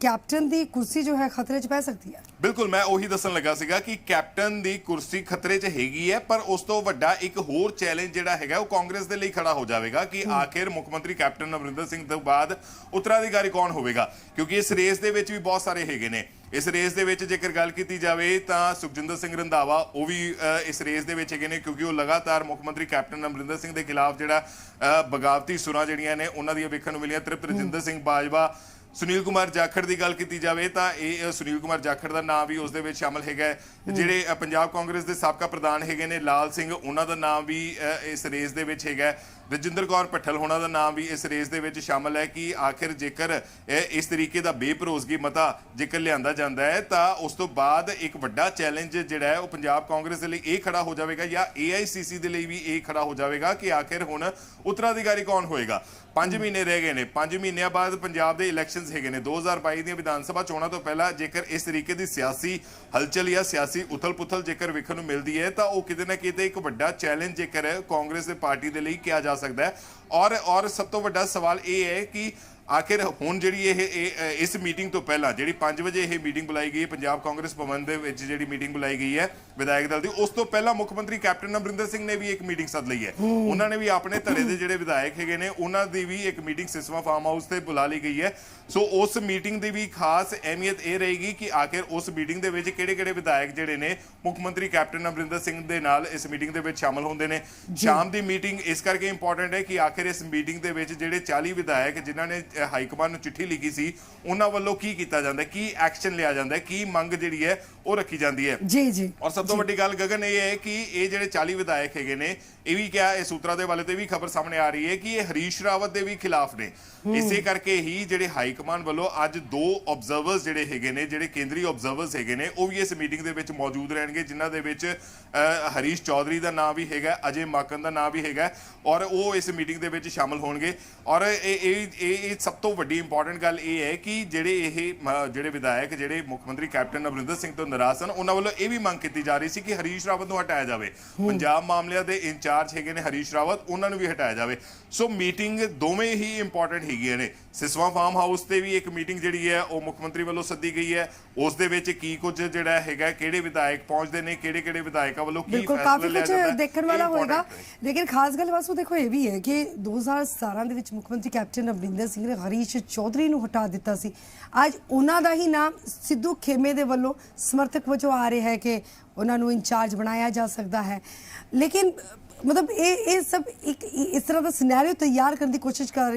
ਕੈਪਟਨ ਦੀ ਕੁਰਸੀ ਜੋ ਹੈ ਖਤਰੇ 'ਚ ਪੈ ਸਕਦੀ ਹੈ? ਬਿਲਕੁਲ, ਮੈਂ ਉਹੀ ਦੱਸਣ ਲੱਗਾ ਸੀਗਾ ਕਿ ਕੈਪਟਨ ਦੀ ਕੁਰਸੀ ਖਤਰੇ 'ਚ ਹੈਗੀ ਹੈ, ਪਰ ਉਸ ਤੋਂ ਵੱਡਾ ਇੱਕ ਹੋਰ ਚੈਲੰਜ ਜਿਹੜਾ ਹੈਗਾ ਉਹ ਕਾਂਗਰਸ ਦੇ ਲਈ ਖੜਾ ਹੋ ਜਾਵੇਗਾ ਕਿ ਆਖਿਰ ਮੁੱਖ ਮੰਤਰੀ ਕੈਪਟਨ ਅਮਰਿੰਦਰ ਸਿੰਘ ਤੋਂ ਬਾਅਦ ਉੱਤਰਾਧਿਕਾਰੀ ਕੌਣ ਹੋਵੇਗਾ, ਕਿਉਂਕਿ ਇਸ ਰੇਸ ਦੇ ਵਿੱਚ ਵੀ ਬਹੁਤ ਸਾਰੇ ਹੈਗੇ ਨੇ। ਇਸ ਰੇਸ ਦੇ ਵਿੱਚ ਜੇਕਰ ਗੱਲ ਕੀਤੀ ਜਾਵੇ ਤਾਂ ਸੁਖਜਿੰਦਰ ਸਿੰਘ ਰੰਧਾਵਾ ਉਹ ਵੀ ਇਸ ਰੇਸ ਦੇ ਵਿੱਚ ਹੈਗੇ ਨੇ, ਕਿਉਂਕਿ ਉਹ ਲਗਾਤਾਰ ਮੁੱਖ ਮੰਤਰੀ ਕੈਪਟਨ ਅਮਰਿੰਦਰ ਸਿੰਘ ਦੇ ਖਿਲਾਫ ਜਿਹੜਾ ਬਗਾਵਤੀ ਸੁਰਾਂ ਜਿਹੜੀਆਂ ਨੇ ਉਹਨਾਂ ਦੀਆਂ ਵੇਖਣ ਨੂੰ ਮਿਲੀਆਂ। ਤ੍ਰਿਪਤ ਰਜਿੰਦਰ ਸਿੰਘ ਬਾਜਵਾ, ਸੁਨੀਲ ਕੁਮਾਰ ਜਾਖੜ ਦੀ ਗੱਲ ਕੀਤੀ ਜਾਵੇ ਤਾਂ ਇਹ ਸੁਨੀਲ ਕੁਮਾਰ ਜਾਖੜ ਦਾ ਨਾਮ ਵੀ ਉਸ ਦੇ ਵਿੱਚ ਸ਼ਾਮਲ ਹੈਗਾ। ਜਿਹੜੇ ਪੰਜਾਬ ਕਾਂਗਰਸ ਦੇ ਸਾਬਕਾ ਪ੍ਰਧਾਨ ਹੈਗੇ ਨੇ ਲਾਲ ਸਿੰਘ, ਉਹਨਾਂ ਦਾ ਨਾਮ ਵੀ ਇਸ ਰੇਸ ਦੇ ਵਿੱਚ ਹੈਗਾ। ਰਜਿੰਦਰ ਕੌਰ ਭੱਠਲ ਹੋਣਾ ਦਾ ਨਾਮ ਵੀ ਇਸ ਰੇਸ ਦੇ ਵਿੱਚ ਸ਼ਾਮਲ ਹੈ ਕਿ ਆਖਿਰ ਜੇਕਰ ਇਸ ਤਰੀਕੇ ਦਾ ਬੇਭਰੋਸਗੀ ਮਤਾ ਜੇਕਰ ਲਿਆਂਦਾ ਜਾਂਦਾ ਹੈ ਤਾਂ ਉਸ ਤੋਂ ਬਾਅਦ ਇੱਕ ਵੱਡਾ ਚੈਲੰਜ ਜਿਹੜਾ ਹੈ ਉਹ ਪੰਜਾਬ ਕਾਂਗਰਸ ਦੇ ਲਈ ਇਹ ਖੜਾ ਹੋ ਜਾਵੇਗਾ ਜਾਂ AICC ਦੇ ਲਈ ਵੀ ਇਹ ਖੜਾ ਹੋ ਜਾਵੇਗਾ ਕਿ ਆਖਿਰ ਹੁਣ ਉੱਤਰਾਧਿਕਾਰੀ ਕੌਣ ਹੋਏਗਾ। 5 ਮਹੀਨੇ ਰਹਿ ਗਏ ਨੇ। 5 ਮਹੀਨਿਆਂ ਬਾਅਦ ਪੰਜਾਬ ਦੇ ਇਲੈਕਸ਼ਨਸ ਹੈਗੇ ਨੇ। 2022 ਦੀਆਂ ਵਿਧਾਨ ਸਭਾ ਚੋਣਾਂ ਤੋਂ ਪਹਿਲਾਂ ਜੇਕਰ ਇਸ ਤਰੀਕੇ ਦੀ ਸਿਆਸੀ ਹਲਚਲ ਜਾਂ ਸਿਆਸੀ ਉਥਲ-ਪੁਥਲ ਜੇਕਰ ਵੇਖਣ ਨੂੰ ਮਿਲਦੀ ਹੈ ਤਾਂ ਉਹ ਕਿਤੇ ਨਾ ਕਿਤੇ ਇੱਕ ਵੱਡਾ ਚੈਲੰਜ ਜੇਕਰ ਕਾਂਗਰਸ ਦੇ ਪਾਰਟੀ ਦੇ ਲਈ ਕਿਹਾ ਜਾ ਸਕਦਾ ਹੈ। ਔਰ ਸਭ ਤੋਂ ਵੱਡਾ ਸਵਾਲ ਇਹ ਹੈ ਕਿ ਆਖਿਰ ਹੁਣ ਜਿਹੜੀ ਇਹ ਇਸ ਮੀਟਿੰਗ ਤੋਂ ਪਹਿਲਾਂ ਜਿਹੜੀ 5 ਵਜੇ ਇਹ ਮੀਟਿੰਗ ਬੁਲਾਈ ਗਈ ਹੈ ਪੰਜਾਬ ਕਾਂਗਰਸ ਭਵਨ ਦੇ ਵਿੱਚ ਜਿਹੜੀ ਮੀਟਿੰਗ ਬੁਲਾਈ ਗਈ ਹੈ ਵਿਧਾਇਕ ਦਲ ਦੀ, ਉਸ ਤੋਂ ਪਹਿਲਾਂ ਮੁੱਖ ਮੰਤਰੀ ਕੈਪਟਨ ਅਮਰਿੰਦਰ ਸਿੰਘ ਨੇ ਵੀ ਇੱਕ ਮੀਟਿੰਗ ਸੱਦ ਲਈ ਹੈ। ਉਹਨਾਂ ਨੇ ਵੀ ਆਪਣੇ ਧੜੇ ਦੇ ਜਿਹੜੇ ਵਿਧਾਇਕ ਹੈਗੇ ਨੇ ਉਹਨਾਂ ਦੀ ਵੀ ਇੱਕ ਮੀਟਿੰਗ ਸਿਸਵਾ ਫਾਰਮ ਹਾਊਸ ਤੇ ਬੁਲਾ ਲਈ ਗਈ ਹੈ। ਸੋ ਉਸ ਮੀਟਿੰਗ ਦੀ ਵੀ ਖਾਸ ਅਹਿਮੀਅਤ ਇਹ ਰਹੇਗੀ ਕਿ ਆਖਿਰ ਉਸ ਮੀਟਿੰਗ ਦੇ ਵਿੱਚ ਕਿਹੜੇ-ਕਿਹੜੇ ਵਿਧਾਇਕ ਜਿਹੜੇ ਨੇ ਮੁੱਖ ਮੰਤਰੀ ਕੈਪਟਨ ਅਮਰਿੰਦਰ ਸਿੰਘ ਦੇ ਨਾਲ ਇਸ ਮੀਟਿੰਗ ਦੇ ਵਿੱਚ ਸ਼ਾਮਲ ਹੁੰਦੇ ਨੇ। ਸ਼ਾਮ ਦੀ ਮੀਟਿੰਗ ਇਸ ਕਰਕੇ ਇੰਪੋਰਟੈਂਟ ਹੈ ਕਿ ਆਖਿਰ ਇਸ ਮੀਟਿੰਗ ਦੇ ਵਿੱਚ ਜਿਹੜੇ 40 ਵਿਧਾਇਕ ਜਿਨ੍ਹਾਂ ਨੇ ਹਾਈ ਕਮਾਂਡ ਨੂੰ ਚਿੱਠੀ ਲਿਖੀ ਸੀ ਉਹਨਾਂ ਵੱਲੋਂ ਕੀ ਕੀਤਾ ਜਾਂਦਾ, ਕੀ ਐਕਸ਼ਨ ਲਿਆ ਜਾਂਦਾ, ਕੀ ਮੰਗ ਜਿਹੜੀ ਹੈ ਉਹ ਰੱਖੀ ਜਾਂਦੀ ਹੈ। ਜੀ ਜੀ। ਔਰ ਸਭ ਤੋਂ ਵੱਡੀ ਗੱਲ ਗਗਨ ਇਹ ਹੈ ਕਿ ਇਹ ਜਿਹੜੇ 40 ਵਿਧਾਇਕ ਹੈਗੇ ਨੇ ਇਹ ਵੀ ਕਿਹਾ, ਇਹ ਸੂਤਰਾਂ ਦੇ ਵਾਲੇ ਤੇ ਵੀ ਖਬਰ ਸਾਹਮਣੇ ਆ ਰਹੀ ਹੈ ਕਿ ਇਹ ਹਰੀਸ਼ ਰਾਵਤ ਦੇ ਵੀ ਖਿਲਾਫ ਨੇ। ਇਸੇ ਕਰਕੇ ਹੀ ਜਿਹੜੇ ਹਾਈ ਕਮਾਂਡ ਵੱਲੋਂ ਅੱਜ 2 ਆਬਜ਼ਰਵਰਸ ਜਿਹੜੇ ਹੈਗੇ ਨੇ, ਜਿਹੜੇ ਕੇਂਦਰੀ ਆਬਜ਼ਰਵਰਸ ਹੈਗੇ ਨੇ, ਉਹ ਵੀ ਇਸ ਮੀਟਿੰਗ ਦੇ ਵਿੱਚ ਮੌਜੂਦ ਰਹਿਣਗੇ, ਜਿਨ੍ਹਾਂ ਦੇ ਵਿੱਚ ਹਰੀਸ਼ ਚੌਧਰੀ ਦਾ ਨਾਮ ਵੀ ਹੈਗਾ, ਅਜੇ ਮਾਕਨ ਦਾ ਨਾਮ ਵੀ ਹੈਗਾ ਔਰ ਉਹ ਇਸ ਮੀਟਿੰਗ ਦੇ ਵਿੱਚ ਸ਼ਾਮਲ ਹੋਣਗੇ। ਔਰ ਇਹ ਸਭ ਤੋਂ ਵੱਡੀ ਇੰਪੋਰਟੈਂਟ ਗੱਲ ਇਹ ਹੈ ਕਿ ਜਿਹੜੇ ਵਿਧਾਇਕ ਜਿਹੜੇ ਮੁੱਖ ਮੰਤਰੀ ਕੈਪਟਨ ਅਮਰਿੰਦਰ ਸਿੰਘ ਤੋਂ ਨਾਰਾਜ਼ ਸਨ ਉਹਨਾਂ ਵੱਲੋਂ ਇਹ ਵੀ ਮੰਗ ਕੀਤੀ ਜਾ ਰਹੀ ਸੀ ਕਿ ਹਰੀਸ਼ ਰਾਵਤ ਨੂੰ ਹਟਾਇਆ ਜਾਵੇ। ਪੰਜਾਬ ਮਾਮਲਿਆਂ ਦੇ ਇੰਚਾਰਜ ਹੈਗੇ ਨੇ ਹਰੀਸ਼ ਰਾਵਤ, ਉਹਨਾਂ ਨੂੰ ਵੀ ਹਟਾਇਆ ਜਾਵੇ। ਸੋ ਮੀਟਿੰਗ ਦੋਵੇਂ ਹੀ ਇੰਪੋਰਟੈਂਟ ਹੈਗੀਆਂ ਨੇ। ਸਿਸਵਾ ਫਾਰਮ ਹਾਊਸ ਤੇ ਵੀ ਇੱਕ ਮੀਟਿੰਗ ਜਿਹੜੀ ਹੈ ਉਹ ਮੁੱਖ ਮੰਤਰੀ ਵੱਲੋਂ ਸੱਦੀ ਗਈ ਹੈ। ਉਸ ਦੇ ਵਿੱਚ ਕੀ ਕੁਝ ਜਿਹੜਾ ਹੈਗਾ, ਕਿਹੜੇ ਵਿਧਾਇਕ ਪਹੁੰਚਦੇ ਨੇ, ਕਿਹੜੇ-ਕਿਹੜੇ ਵਿਧਾਇਕਾਂ ਵੱਲੋਂ ਕੀ ਫੈਸਲਾ ਲਿਆ ਜਾਂਦਾ ਹੈ, ਦੇਖਣ ਵਾਲਾ ਹੋਏਗਾ। ਲੇਕਿਨ ਖਾਸ ਗੱਲ ਵਾਸੂ ਦੇਖੋ ਇਹ ਵੀ ਹੈ ਕਿ 2017 ਦੇ ਵਿੱਚ ਮੁੱਖ ਮੰਤਰੀ ਕੈਪਟਨ ਅਮਰਿੰਦਰ ਸਿੰਘ ਨੇ ਹਰੀਸ਼ ਚੌਧਰੀ ਨੂੰ ਹਟਾ ਦਿੱਤਾ ਸੀ। ਅੱਜ ਉਹਨਾਂ ਦਾ ਹੀ ਨਾਮ ਸਿੱਧੂ ਖੇਮੇ ਦੇ ਵੱਲੋਂ ਸਮਰਥਕ ਵਜੋਂ ਆ ਰਿਹਾ ਹੈ ਕਿ ਉਹਨਾਂ ਨੂੰ ਇੰਚਾਰਜ ਬਣਾਇਆ ਜਾ ਸਕਦਾ ਹੈ। ਲੇਕਿਨ मतलब ये सब एक इस तरह का सिनेरियो तैयार करने की कोशिश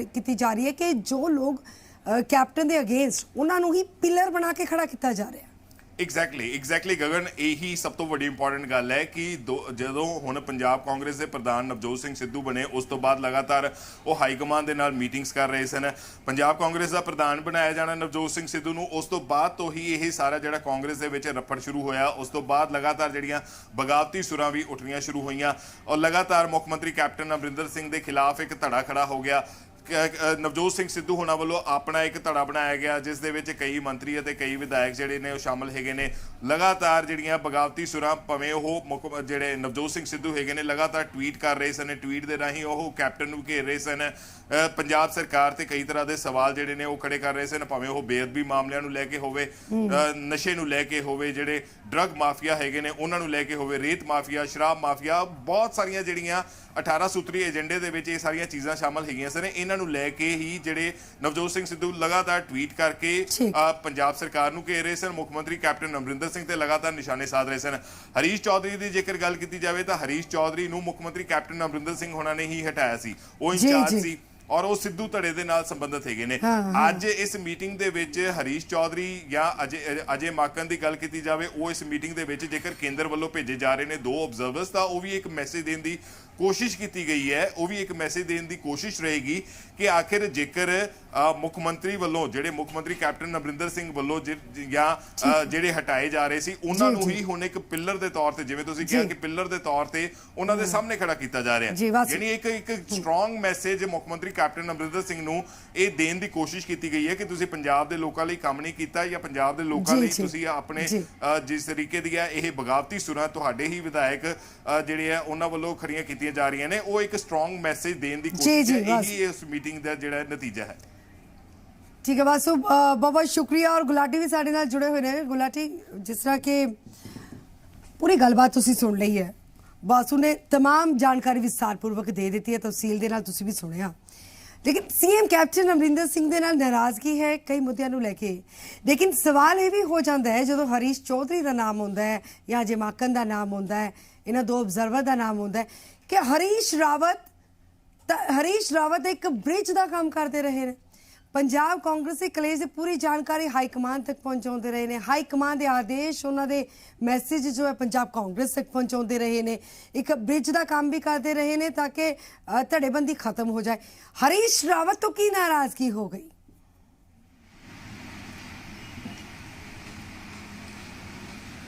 की जा रही है कि जो लोग कैप्टन के अगेंस्ट उन्होंने ही पिलर बना के खड़ा किया जा रहा है। ਐਗਜ਼ੈਕਟਲੀ ਗਗਨ, ਇਹੀ ਸਭ ਤੋਂ ਵੱਡੀ ਇੰਪੋਰਟੈਂਟ ਗੱਲ ਹੈ ਕਿ ਜਦੋਂ ਹੁਣ ਪੰਜਾਬ ਕਾਂਗਰਸ ਦੇ ਪ੍ਰਧਾਨ ਨਵਜੋਤ ਸਿੰਘ ਸਿੱਧੂ ਬਣੇ ਉਸ ਤੋਂ ਬਾਅਦ ਲਗਾਤਾਰ ਉਹ ਹਾਈ ਕਮਾਂਡ ਦੇ ਨਾਲ ਮੀਟਿੰਗਸ ਕਰ ਰਹੇ ਸਨ। ਪੰਜਾਬ ਕਾਂਗਰਸ ਦਾ ਪ੍ਰਧਾਨ ਬਣਾਇਆ ਜਾਣਾ ਨਵਜੋਤ ਸਿੰਘ ਸਿੱਧੂ ਨੂੰ, ਉਸ ਤੋਂ ਬਾਅਦ ਤੋਂ ਹੀ ਇਹ ਸਾਰਾ ਜਿਹੜਾ ਕਾਂਗਰਸ ਦੇ ਵਿੱਚ ਰਫੜ ਸ਼ੁਰੂ ਹੋਇਆ। ਉਸ ਤੋਂ ਬਾਅਦ ਲਗਾਤਾਰ ਜਿਹੜੀਆਂ ਬਗਾਵਤੀ ਸੁਰਾਂ ਵੀ ਉੱਠਣੀਆਂ ਸ਼ੁਰੂ ਹੋਈਆਂ ਔਰ ਲਗਾਤਾਰ ਮੁੱਖ ਮੰਤਰੀ ਕੈਪਟਨ ਅਮਰਿੰਦਰ ਸਿੰਘ ਦੇ ਖਿਲਾਫ ਇੱਕ ਧੜਾ ਖੜਾ ਹੋ ਗਿਆ। ਨਵਜੋਤ ਸਿੰਘ ਸਿੱਧੂ ਹੋਣਾ ਵੱਲੋਂ ਆਪਣਾ ਇੱਕ ਧੜਾ ਬਣਾਇਆ ਗਿਆ ਜਿਸ ਦੇ ਵਿੱਚ ਕਈ ਮੰਤਰੀ ਅਤੇ ਕਈ ਵਿਧਾਇਕ ਜਿਹੜੇ ਨੇ ਉਹ ਸ਼ਾਮਲ ਹੈਗੇ ਨੇ। ਲਗਾਤਾਰ ਜਿਹੜੀਆਂ ਬਗਾਵਤੀ ਸੁਰਾਂ ਭਾਵੇਂ ਉਹ ਜਿਹੜੇ ਨਵਜੋਤ ਸਿੰਘ ਸਿੱਧੂ ਹੈਗੇ ਨੇ ਲਗਾਤਾਰ ਟਵੀਟ ਕਰ ਰਹੇ ਸਨ, ਟਵੀਟ ਦੇ ਰਾਹੀਂ ਉਹ ਕੈਪਟਨ ਨੂੰ ਘੇਰ ਰਹੇ ਸਨ। ਪੰਜਾਬ ਸਰਕਾਰ ਤੇ ਕਈ ਤਰ੍ਹਾਂ ਦੇ ਸਵਾਲ ਜਿਹੜੇ ਨੇ ਉਹ ਖੜੇ ਕਰ ਰਹੇ ਸਨ, ਭਾਵੇਂ ਉਹ ਬੇਅਦਬੀ ਮਾਮਲਿਆਂ ਨੂੰ ਲੈ ਕੇ ਹੋਵੇ, ਨਸ਼ੇ ਨੂੰ ਲੈ ਕੇ ਹੋਵੇ, ਜਿਹੜੇ ਡਰੱਗ ਮਾਫੀਆ ਹੈਗੇ ਨੇ ਉਹਨਾਂ ਨੂੰ ਲੈ ਕੇ ਹੋਵੇ, ਰੇਤ ਮਾਫੀਆ, ਸ਼ਰਾਬ ਮਾਫੀਆ, ਬਹੁਤ ਸਾਰੀਆਂ ਜਿਹੜੀਆਂ 18 ਸੂਤਰੀ ਏਜੰਡੇ ਦੇ ਵਿੱਚ ਇਹ ਸਾਰੀਆਂ ਚੀਜ਼ਾਂ ਸ਼ਾਮਲ ਹੈਗੀਆਂ ਸਨ। ਇਹਨਾਂ ਨੂੰ ਲੈ ਕੇ ਹੀ ਜਿਹੜੇ ਨਵਜੋਤ ਸਿੰਘ ਸਿੱਧੂ ਲਗਾਤਾਰ ਟਵੀਟ ਕਰਕੇ ਪੰਜਾਬ ਸਰਕਾਰ ਨੂੰ ਘੇਰ ਰਹੇ ਸਨ, ਮੁੱਖ ਮੰਤਰੀ ਕੈਪਟਨ ਅਮਰਿੰਦਰ ਸਿੰਘ ਤੇ ਲਗਾਤਾਰ ਨਿਸ਼ਾਨੇ ਸਾਧ ਰਹੇ ਸਨ। ਹਰੀਸ਼ ਚੌਧਰੀ ਦੀ ਜੇਕਰ ਗੱਲ ਕੀਤੀ ਜਾਵੇ ਤਾਂ ਹਰੀਸ਼ ਚੌਧਰੀ ਨੂੰ ਮੁੱਖ ਮੰਤਰੀ ਕੈਪਟਨ ਅਮਰਿੰਦਰ ਸਿੰਘ ਹੋਣਾ ਨੇ ਹੀ ਹਟਾਇਆ ਸੀ, ਉਹ ਇੰਚਾਰਜ ਸੀ ਔਰ ਉਹ ਸਿੱਧੂ ਧੜੇ ਦੇ ਨਾਲ ਸੰਬੰਧਿਤ ਹੈਗੇ ਨੇ। ਅੱਜ ਇਸ ਮੀਟਿੰਗ ਦੇ ਵਿੱਚ ਹਰੀਸ਼ ਚੌਧਰੀ ਜਾਂ ਅਜੇ ਮਾਕਨ ਦੀ ਗੱਲ ਕੀਤੀ ਜਾਵੇ, ਉਹ ਇਸ ਮੀਟਿੰਗ ਦੇ ਵਿੱਚ ਜੇਕਰ ਕੇਂਦਰ ਵੱਲੋਂ ਭੇਜੇ ਜਾ ਰਹੇ ਨੇ 2 ਆਬਜ਼ਰਵਰਸ ਤਾਂ ਉਹ ਵੀ ਇੱਕ ਮੈਸੇਜ ਦੇਣ ਦੀ ਕੋਸ਼ਿਸ਼ ਕੀਤੀ ਗਈ ਹੈ। ਉਹ ਵੀ ਇੱਕ ਮੈਸੇਜ ਦੇਣ ਦੀ ਕੋਸ਼ਿਸ਼ ਰਹੇਗੀ ਕਿ ਆਖਿਰ ਜੇਕਰ ਮੁੱਖ ਮੰਤਰੀ ਵੱਲੋਂ ਜਿਹੜੇ ਮੁੱਖ ਮੰਤਰੀ ਕੈਪਟਨ ਅਮਰਿੰਦਰ ਸਿੰਘ ਵੱਲੋਂ ਜਾਂ ਜਿਹੜੇ ਹਟਾਏ ਜਾ ਰਹੇ ਸੀ ਉਹਨਾਂ ਨੂੰ ਹੀ ਹੁਣ ਇੱਕ ਪਿੱਲਰ ਦੇ ਤੌਰ ਤੇ, ਜਿਵੇਂ ਤੁਸੀਂ ਕਿਹਾ ਕਿ ਪਿੱਲਰ ਦੇ ਤੌਰ ਤੇ ਉਹਨਾਂ ਦੇ ਸਾਹਮਣੇ ਖੜਾ ਕੀਤਾ ਜਾ ਰਿਹਾ, ਯਾਨੀ ਇੱਕ ਸਟਰੋਂਗ ਮੈਸੇਜ ਮੁੱਖ ਮੰਤਰੀ ਕੈਪਟਨ ਅਮਰਿੰਦਰ ਸਿੰਘ ਨੂੰ ਇਹ ਦੇਣ ਦੀ ਕੋਸ਼ਿਸ਼ ਕੀਤੀ ਗਈ ਹੈ ਕਿ ਤੁਸੀਂ ਪੰਜਾਬ ਦੇ ਲੋਕਾਂ ਲਈ ਕੰਮ ਨਹੀਂ ਕੀਤਾ ਜਾਂ ਪੰਜਾਬ ਦੇ ਲੋਕਾਂ ਲਈ ਤੁਸੀਂ ਆਪਣੇ ਜਿਸ ਤਰੀਕੇ ਦੀਆਂ ਇਹ ਬਗਾਵਤੀ ਸੁਰਾਂ ਤੁਹਾਡੇ ਹੀ ਵਿਧਾਇਕ ਜਿਹੜੇ ਆ ਉਹਨਾਂ ਵੱਲੋਂ ਖੜੀਆਂ ਕੀਤੀਆਂ ਜਾ ਰਹੀਆਂ ਨੇ, ਉਹ ਇੱਕ ਸਟਰੋਂਗ ਮੈਸੇਜ ਦੇਣ ਦੀ ਕੋਸ਼ਿਸ਼ ਹੈ। ਇਹੀ ਇਸ ਮੀਟਿੰਗ ਦਾ ਜਿਹੜਾ ਨਤੀਜਾ ਹੈ। ठीक है वासु, बहुत बहुत शुक्रिया। और गुलाटी भी साडे नाल जुड़े हुए हैं। गुलाटी, जिस तरह के पूरी गलबात तुसी सुन ली है, वासु ने तमाम जानकारी विस्तारपूर्वक दे दी है, तफसील दे नाल तुसी भी सुनिया। लेकिन सीएम कैप्टन अमरिंदर सिंह दे नाल नाराजगी है कई मुद्दों नूं लैके, लेकिन सवाल यह भी हो जाता है जो हरीश चौधरी का नाम होंदा है या अजय माकन का नाम होंदा है, इन्हां 2 ऑब्जर्वर का नाम होंदा है कि हरीश रावत एक ब्रिज का काम करते रहे हैं। ਪੰਜਾਬ ਕਾਂਗਰਸੀ ਕਲੇਸ਼ ਦੀ ਪੂਰੀ ਜਾਣਕਾਰੀ ਹਾਈ ਕਮਾਂਡ ਤੱਕ ਪਹੁੰਚਾਉਂਦੇ ਰਹੇ ਨੇ। ਹਾਈ ਕਮਾਂਡ ਦੇ ਆਦੇਸ਼, ਉਹਨਾਂ ਦੇ ਮੈਸੇਜ ਜੋ ਹੈ ਪੰਜਾਬ ਕਾਂਗਰਸ ਤੱਕ ਪਹੁੰਚਾਉਂਦੇ ਰਹੇ ਨੇ। ਇੱਕ ਬ੍ਰਿਜ ਦਾ ਕੰਮ ਵੀ ਕਰਦੇ ਰਹੇ ਨੇ ਤਾਂ ਕਿ ਧੜੇਬੰਦੀ ਖਤਮ ਹੋ ਜਾਏ। ਹਰੀਸ਼ ਰਾਵਤ ਤੋਂ ਕੀ ਨਾਰਾਜ਼ਗੀ ਹੋ ਗਈ?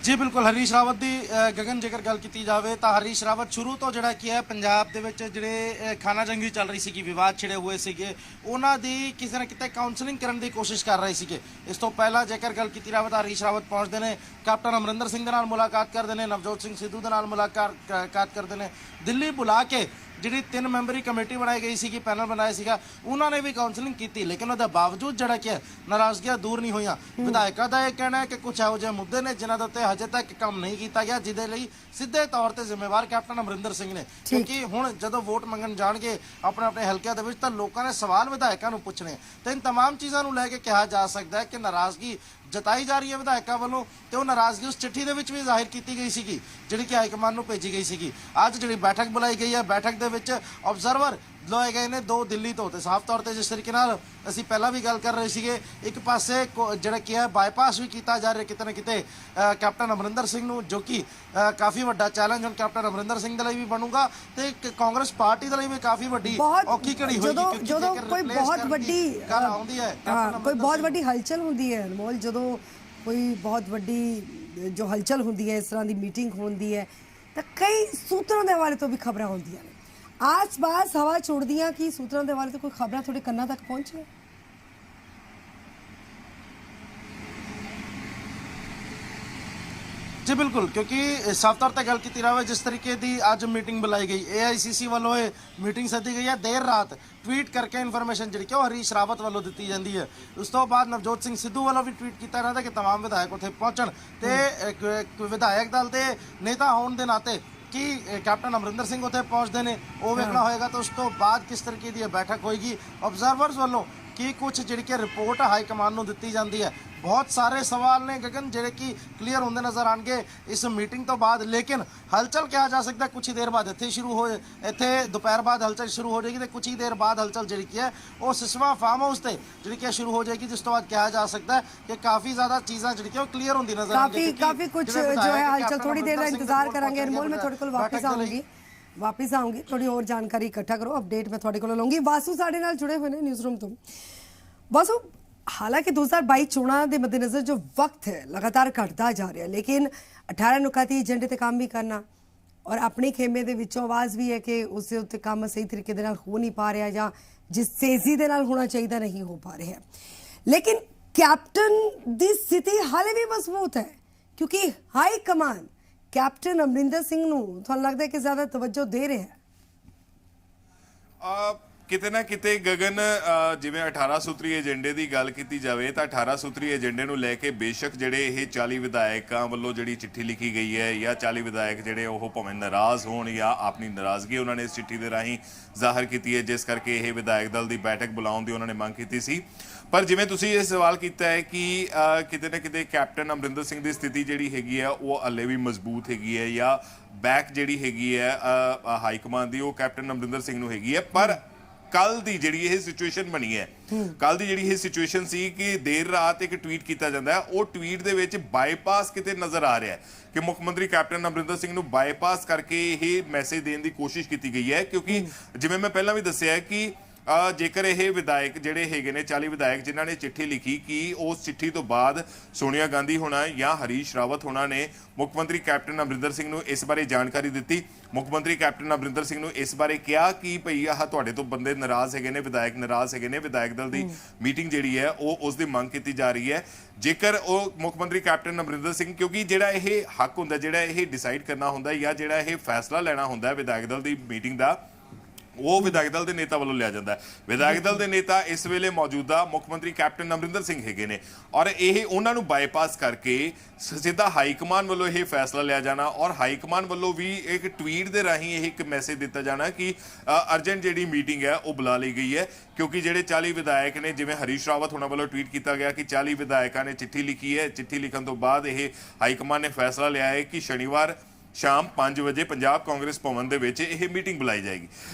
जी बिल्कुल, हरीश रावत की गगन जेकर गल की जाए तो हरीश रावत शुरू तो जोड़ा की है पंजाब के जोड़े खाना जंगी चल रही सी, विवाद छिड़े हुए थे, उन्होंने किसी न कितने काउंसलिंग करने की कोशिश कर रहे थे। इस तो पहला जेकर गल की जाए तो हरीश रावत पहुँचते हैं, कैप्टन अमरिंदर सिंह के नाल मुलाकात करते हैं, नवजोत सिंह सिद्धू के नाल मुलाकात करते हैं, दिल्ली बुला के जी 3 मैंबरी कमेटी बनाई गई सी, पैनल बनाया सीगा, उन्होंने भी काउंसलिंग की, लेकिन उसके बावजूद जड़ा कि नाराजगियां दूर नहीं हुई। विधायकों का यह कहना है कि कुछ ਇਹੋ ਜਿਹੇ मुद्दे ने जिन्होंने उत्ते हजे तक काम नहीं किया गया, जिहदे लई सीधे तौर पर जिम्मेवार कैप्टन अमरिंदर सिंह ने, क्योंकि हुण जदों वोट मंगण जाणगे अपने अपने हल्किਆਂ ਦੇ ਵਿੱਚ ਤਾਂ लोगों ने सवाल विधायकों ਨੂੰ ਪੁੱਛਣੇ। तो इन तमाम चीज़ों ਨੂੰ ਲੈ ਕੇ ਕਿਹਾ ਜਾ ਸਕਦਾ है कि नाराजगी जताई जा रही है विधायकों वालों, तो वो नाराजगी उस चिट्ठी के भी जाहिर की गई सी जी हाईकमान को भेजी गई सी। अज जी बैठक बुलाई गई है, बैठक के ऑबजरवर लाए गए ने 2 दिल्ली तो साफ तौर पर जिस तरीके असी पहला भी गल कर रहे थे, एक पासे जोड़ा कि है बाईपास भी किया जा रहा किते ना किते कैप्टन अमरिंदर सिंह नूं, जो कि काफ़ी वड्डा चैलेंज हुण कैप्टन अमरिंदर सिंह के लिए भी बनूगा, तो कांग्रेस पार्टी के लिए भी काफ़ी वड्डी औखी घड़ी होगी। जो कोई बहुत वड्डी गल आउंदी है, कोई बहुत वड्डी हलचल होंदी है अनमोल, जो कोई बहुत वड्डी जो हलचल होंदी है, इस तरह की मीटिंग होंदी है, तो कई सूत्रों के हवाले तो भी खबर होंदियां ने। आस पास हवा छोड़दियां कि सूत्रों के हवाले तो कोई खबर थोड़े कन्ना तक पहुंचे? जी बिल्कुल, क्योंकि साफ तौर पर गल की जाए जिस तरीके की अज मीटिंग बुलाई गई, AICC वालों ये मीटिंग सदी गई है, देर रात ट्वीट करके इन्फॉर्मेशन जी हरीश रावत वालों दी जाती है। उस तो बाद नवजोत सिंह सिद्धू वालों भी ट्वीट किया रहता कि तमाम विधायक उत्थे पहुँचण, तो विधायक दल के नेता होने के नाते कि कैप्टन अमरिंदर सिंह उत्थे पहुँचते हैं, वो वेखना होएगा। तो उस तो बाद किस तरीके की बैठक होएगी ऑबजरवर्स वालों कि कुछ जी रिपोर्ट हाईकमान को दी जाती है। बहुत सारे सवाल ने गगन जिहड़े कि क्लीयर होंदे नज़र आएंगे इस मीटिंग तो बाद, लेकिन हलचल कहा जा सकता है कुछ ही देर बाद इत्थे शुरू हो, इत्थे दोपहर बाद हलचल शुरू हो जाएगी, तो कुछ ही देर बाद हलचल जी है वो सिसवा फार्म हाउस से जी शुरू हो जाएगी, जिस तो बाद कहा जा सकता है कि काफ़ी ज़्यादा चीज़ें जी क्लीयर होंदी नजर आएंगी। काफ़ी कुछ जो है हलचल, थोड़ी देर का इंतजार करेंगे अनमोल, मैं थोड़े को वापस आऊँगी थोड़ी और जानकारी इकट्ठा करो, अपडेट मैं थोड़े को लूँगी। वासु साडे नाल जुड़े हुए हैं न्यूज़ रूम तो। वासु, हालांकि 2022 चोणां के मद्देनज़र जो वक्त है लगातार घटता जा रहा है, लेकिन 18 नुकाती एजेंडे ते काम भी करना और अपने खेमे के विचों आवाज़ भी है कि उसके उत्ते काम सही तरीके दे नाल हो नहीं पा रहा या जिस तेज़ी दे नाल होना चाहिए नहीं हो पा रहा है। लेकिन कैप्टन की स्थिति हाले भी मजबूत है, क्योंकि high command captain Amarinder Singh नूं तुहानूं लगदा है कि ज़्यादा तवज्जो दे रहे हैं? किते ना किते गगन जिवें 18 सूत्री एजेंडे की गल की जाए तो 18 सूत्री एजेंडे नूं लैके बेशक जिहड़े ये 40 विधायकों वालों जिहड़ी चिट्ठी लिखी गई है या 40 विधायक जिहड़े वो भावें नाराज़ होण या अपनी नाराज़गी उन्होंने इस चिट्ठी के राही जाहिर की है, जिस करके ये विधायक दल की बैठक बुलाउण दी उन्होंने मंग की सी। पर जिवें तुसीं ये सवाल किया है कि किते ना किते कैप्टन अमरिंदर सिंह की स्थिति जिहड़ी हैगी है वो हले भी मजबूत हैगी है या बैक जिहड़ी हैगी है हाईकमान की वो कैप्टन अमरिंदर सिंह नूं हैगी है। पर कल की जी सिचुएशन बनी है, कल की जी सिचुएशन सी कि देर रात एक ट्वीट किया जाता है, वो ट्वीट दे विच बाईपास किते नज़र आ रहा है कि मुख्यमंत्री कैप्टन अमरिंदर सिंह नूं बाईपास करके ये मैसेज देने की कोशिश की गई है। क्योंकि जिवें मैं पहला भी दस्सिया कि जेकर ये विधायक जिहड़े हैगे ने 40 विधायक जिन्हों ने चिट्ठी लिखी कि उस चिट्ठी तो बाद सोनिया गांधी होना या हरीश रावत होना ने मुख्यमंत्री कैप्टन अमरिंदर सिंह नूं इस बारे जानकारी दी, मुख्यमंत्री कैप्टन अमरिंदर सिंह नूं इस बारे कहा कि भई आह तुहाडे तो बंदे नाराज़ हैगे ने, विधायक नाराज़ हैगे ने, विधायक दल की मीटिंग जिहड़ी है वो उसकी मंग की जा रही है। जेकर वो मुख्यमंत्री कैप्टन अमरिंदर सिंह, क्योंकि जिहड़ा ये हक हुंदा जिहड़ा ये डिसाइड करना हुंदा या जिहड़ा ये फैसला लेना हुंदा विधायक दल की मीटिंग का, वो विधायक दल के नेता वालों लिया जाता है। विधायक दल के नेता इस वेले मौजूदा मुख्यमंत्री कैप्टन अमरिंदर सिंह हैगे ने और ये उन्होंने बाईपास करके सीधा हाईकमान वालों यह फैसला लिया जाना और हाईकमान वालों भी एक ट्वीट के राही एक मैसेज दिता जाना कि अर्जेंट जी मीटिंग है वो बुला ली गई है। क्योंकि जेडे 40 विधायक ने, जिवें हरीश रावत होना वालों ट्वीट किया गया कि 40 विधायकों ने चिट्ठी लिखी है, चिट्ठी लिखने तो बाद यह हाईकमान ने फैसला लिया है कि शनिवार ਸ਼ਾਮ 5 ਵਜੇ ਪੰਜਾਬ ਕਾਂਗਰਸ ਭਵਨ ਦੇ ਵਿੱਚ ਇਹ ਮੀਟਿੰਗ ਬੁਲਾਈ ਜਾਏਗੀ।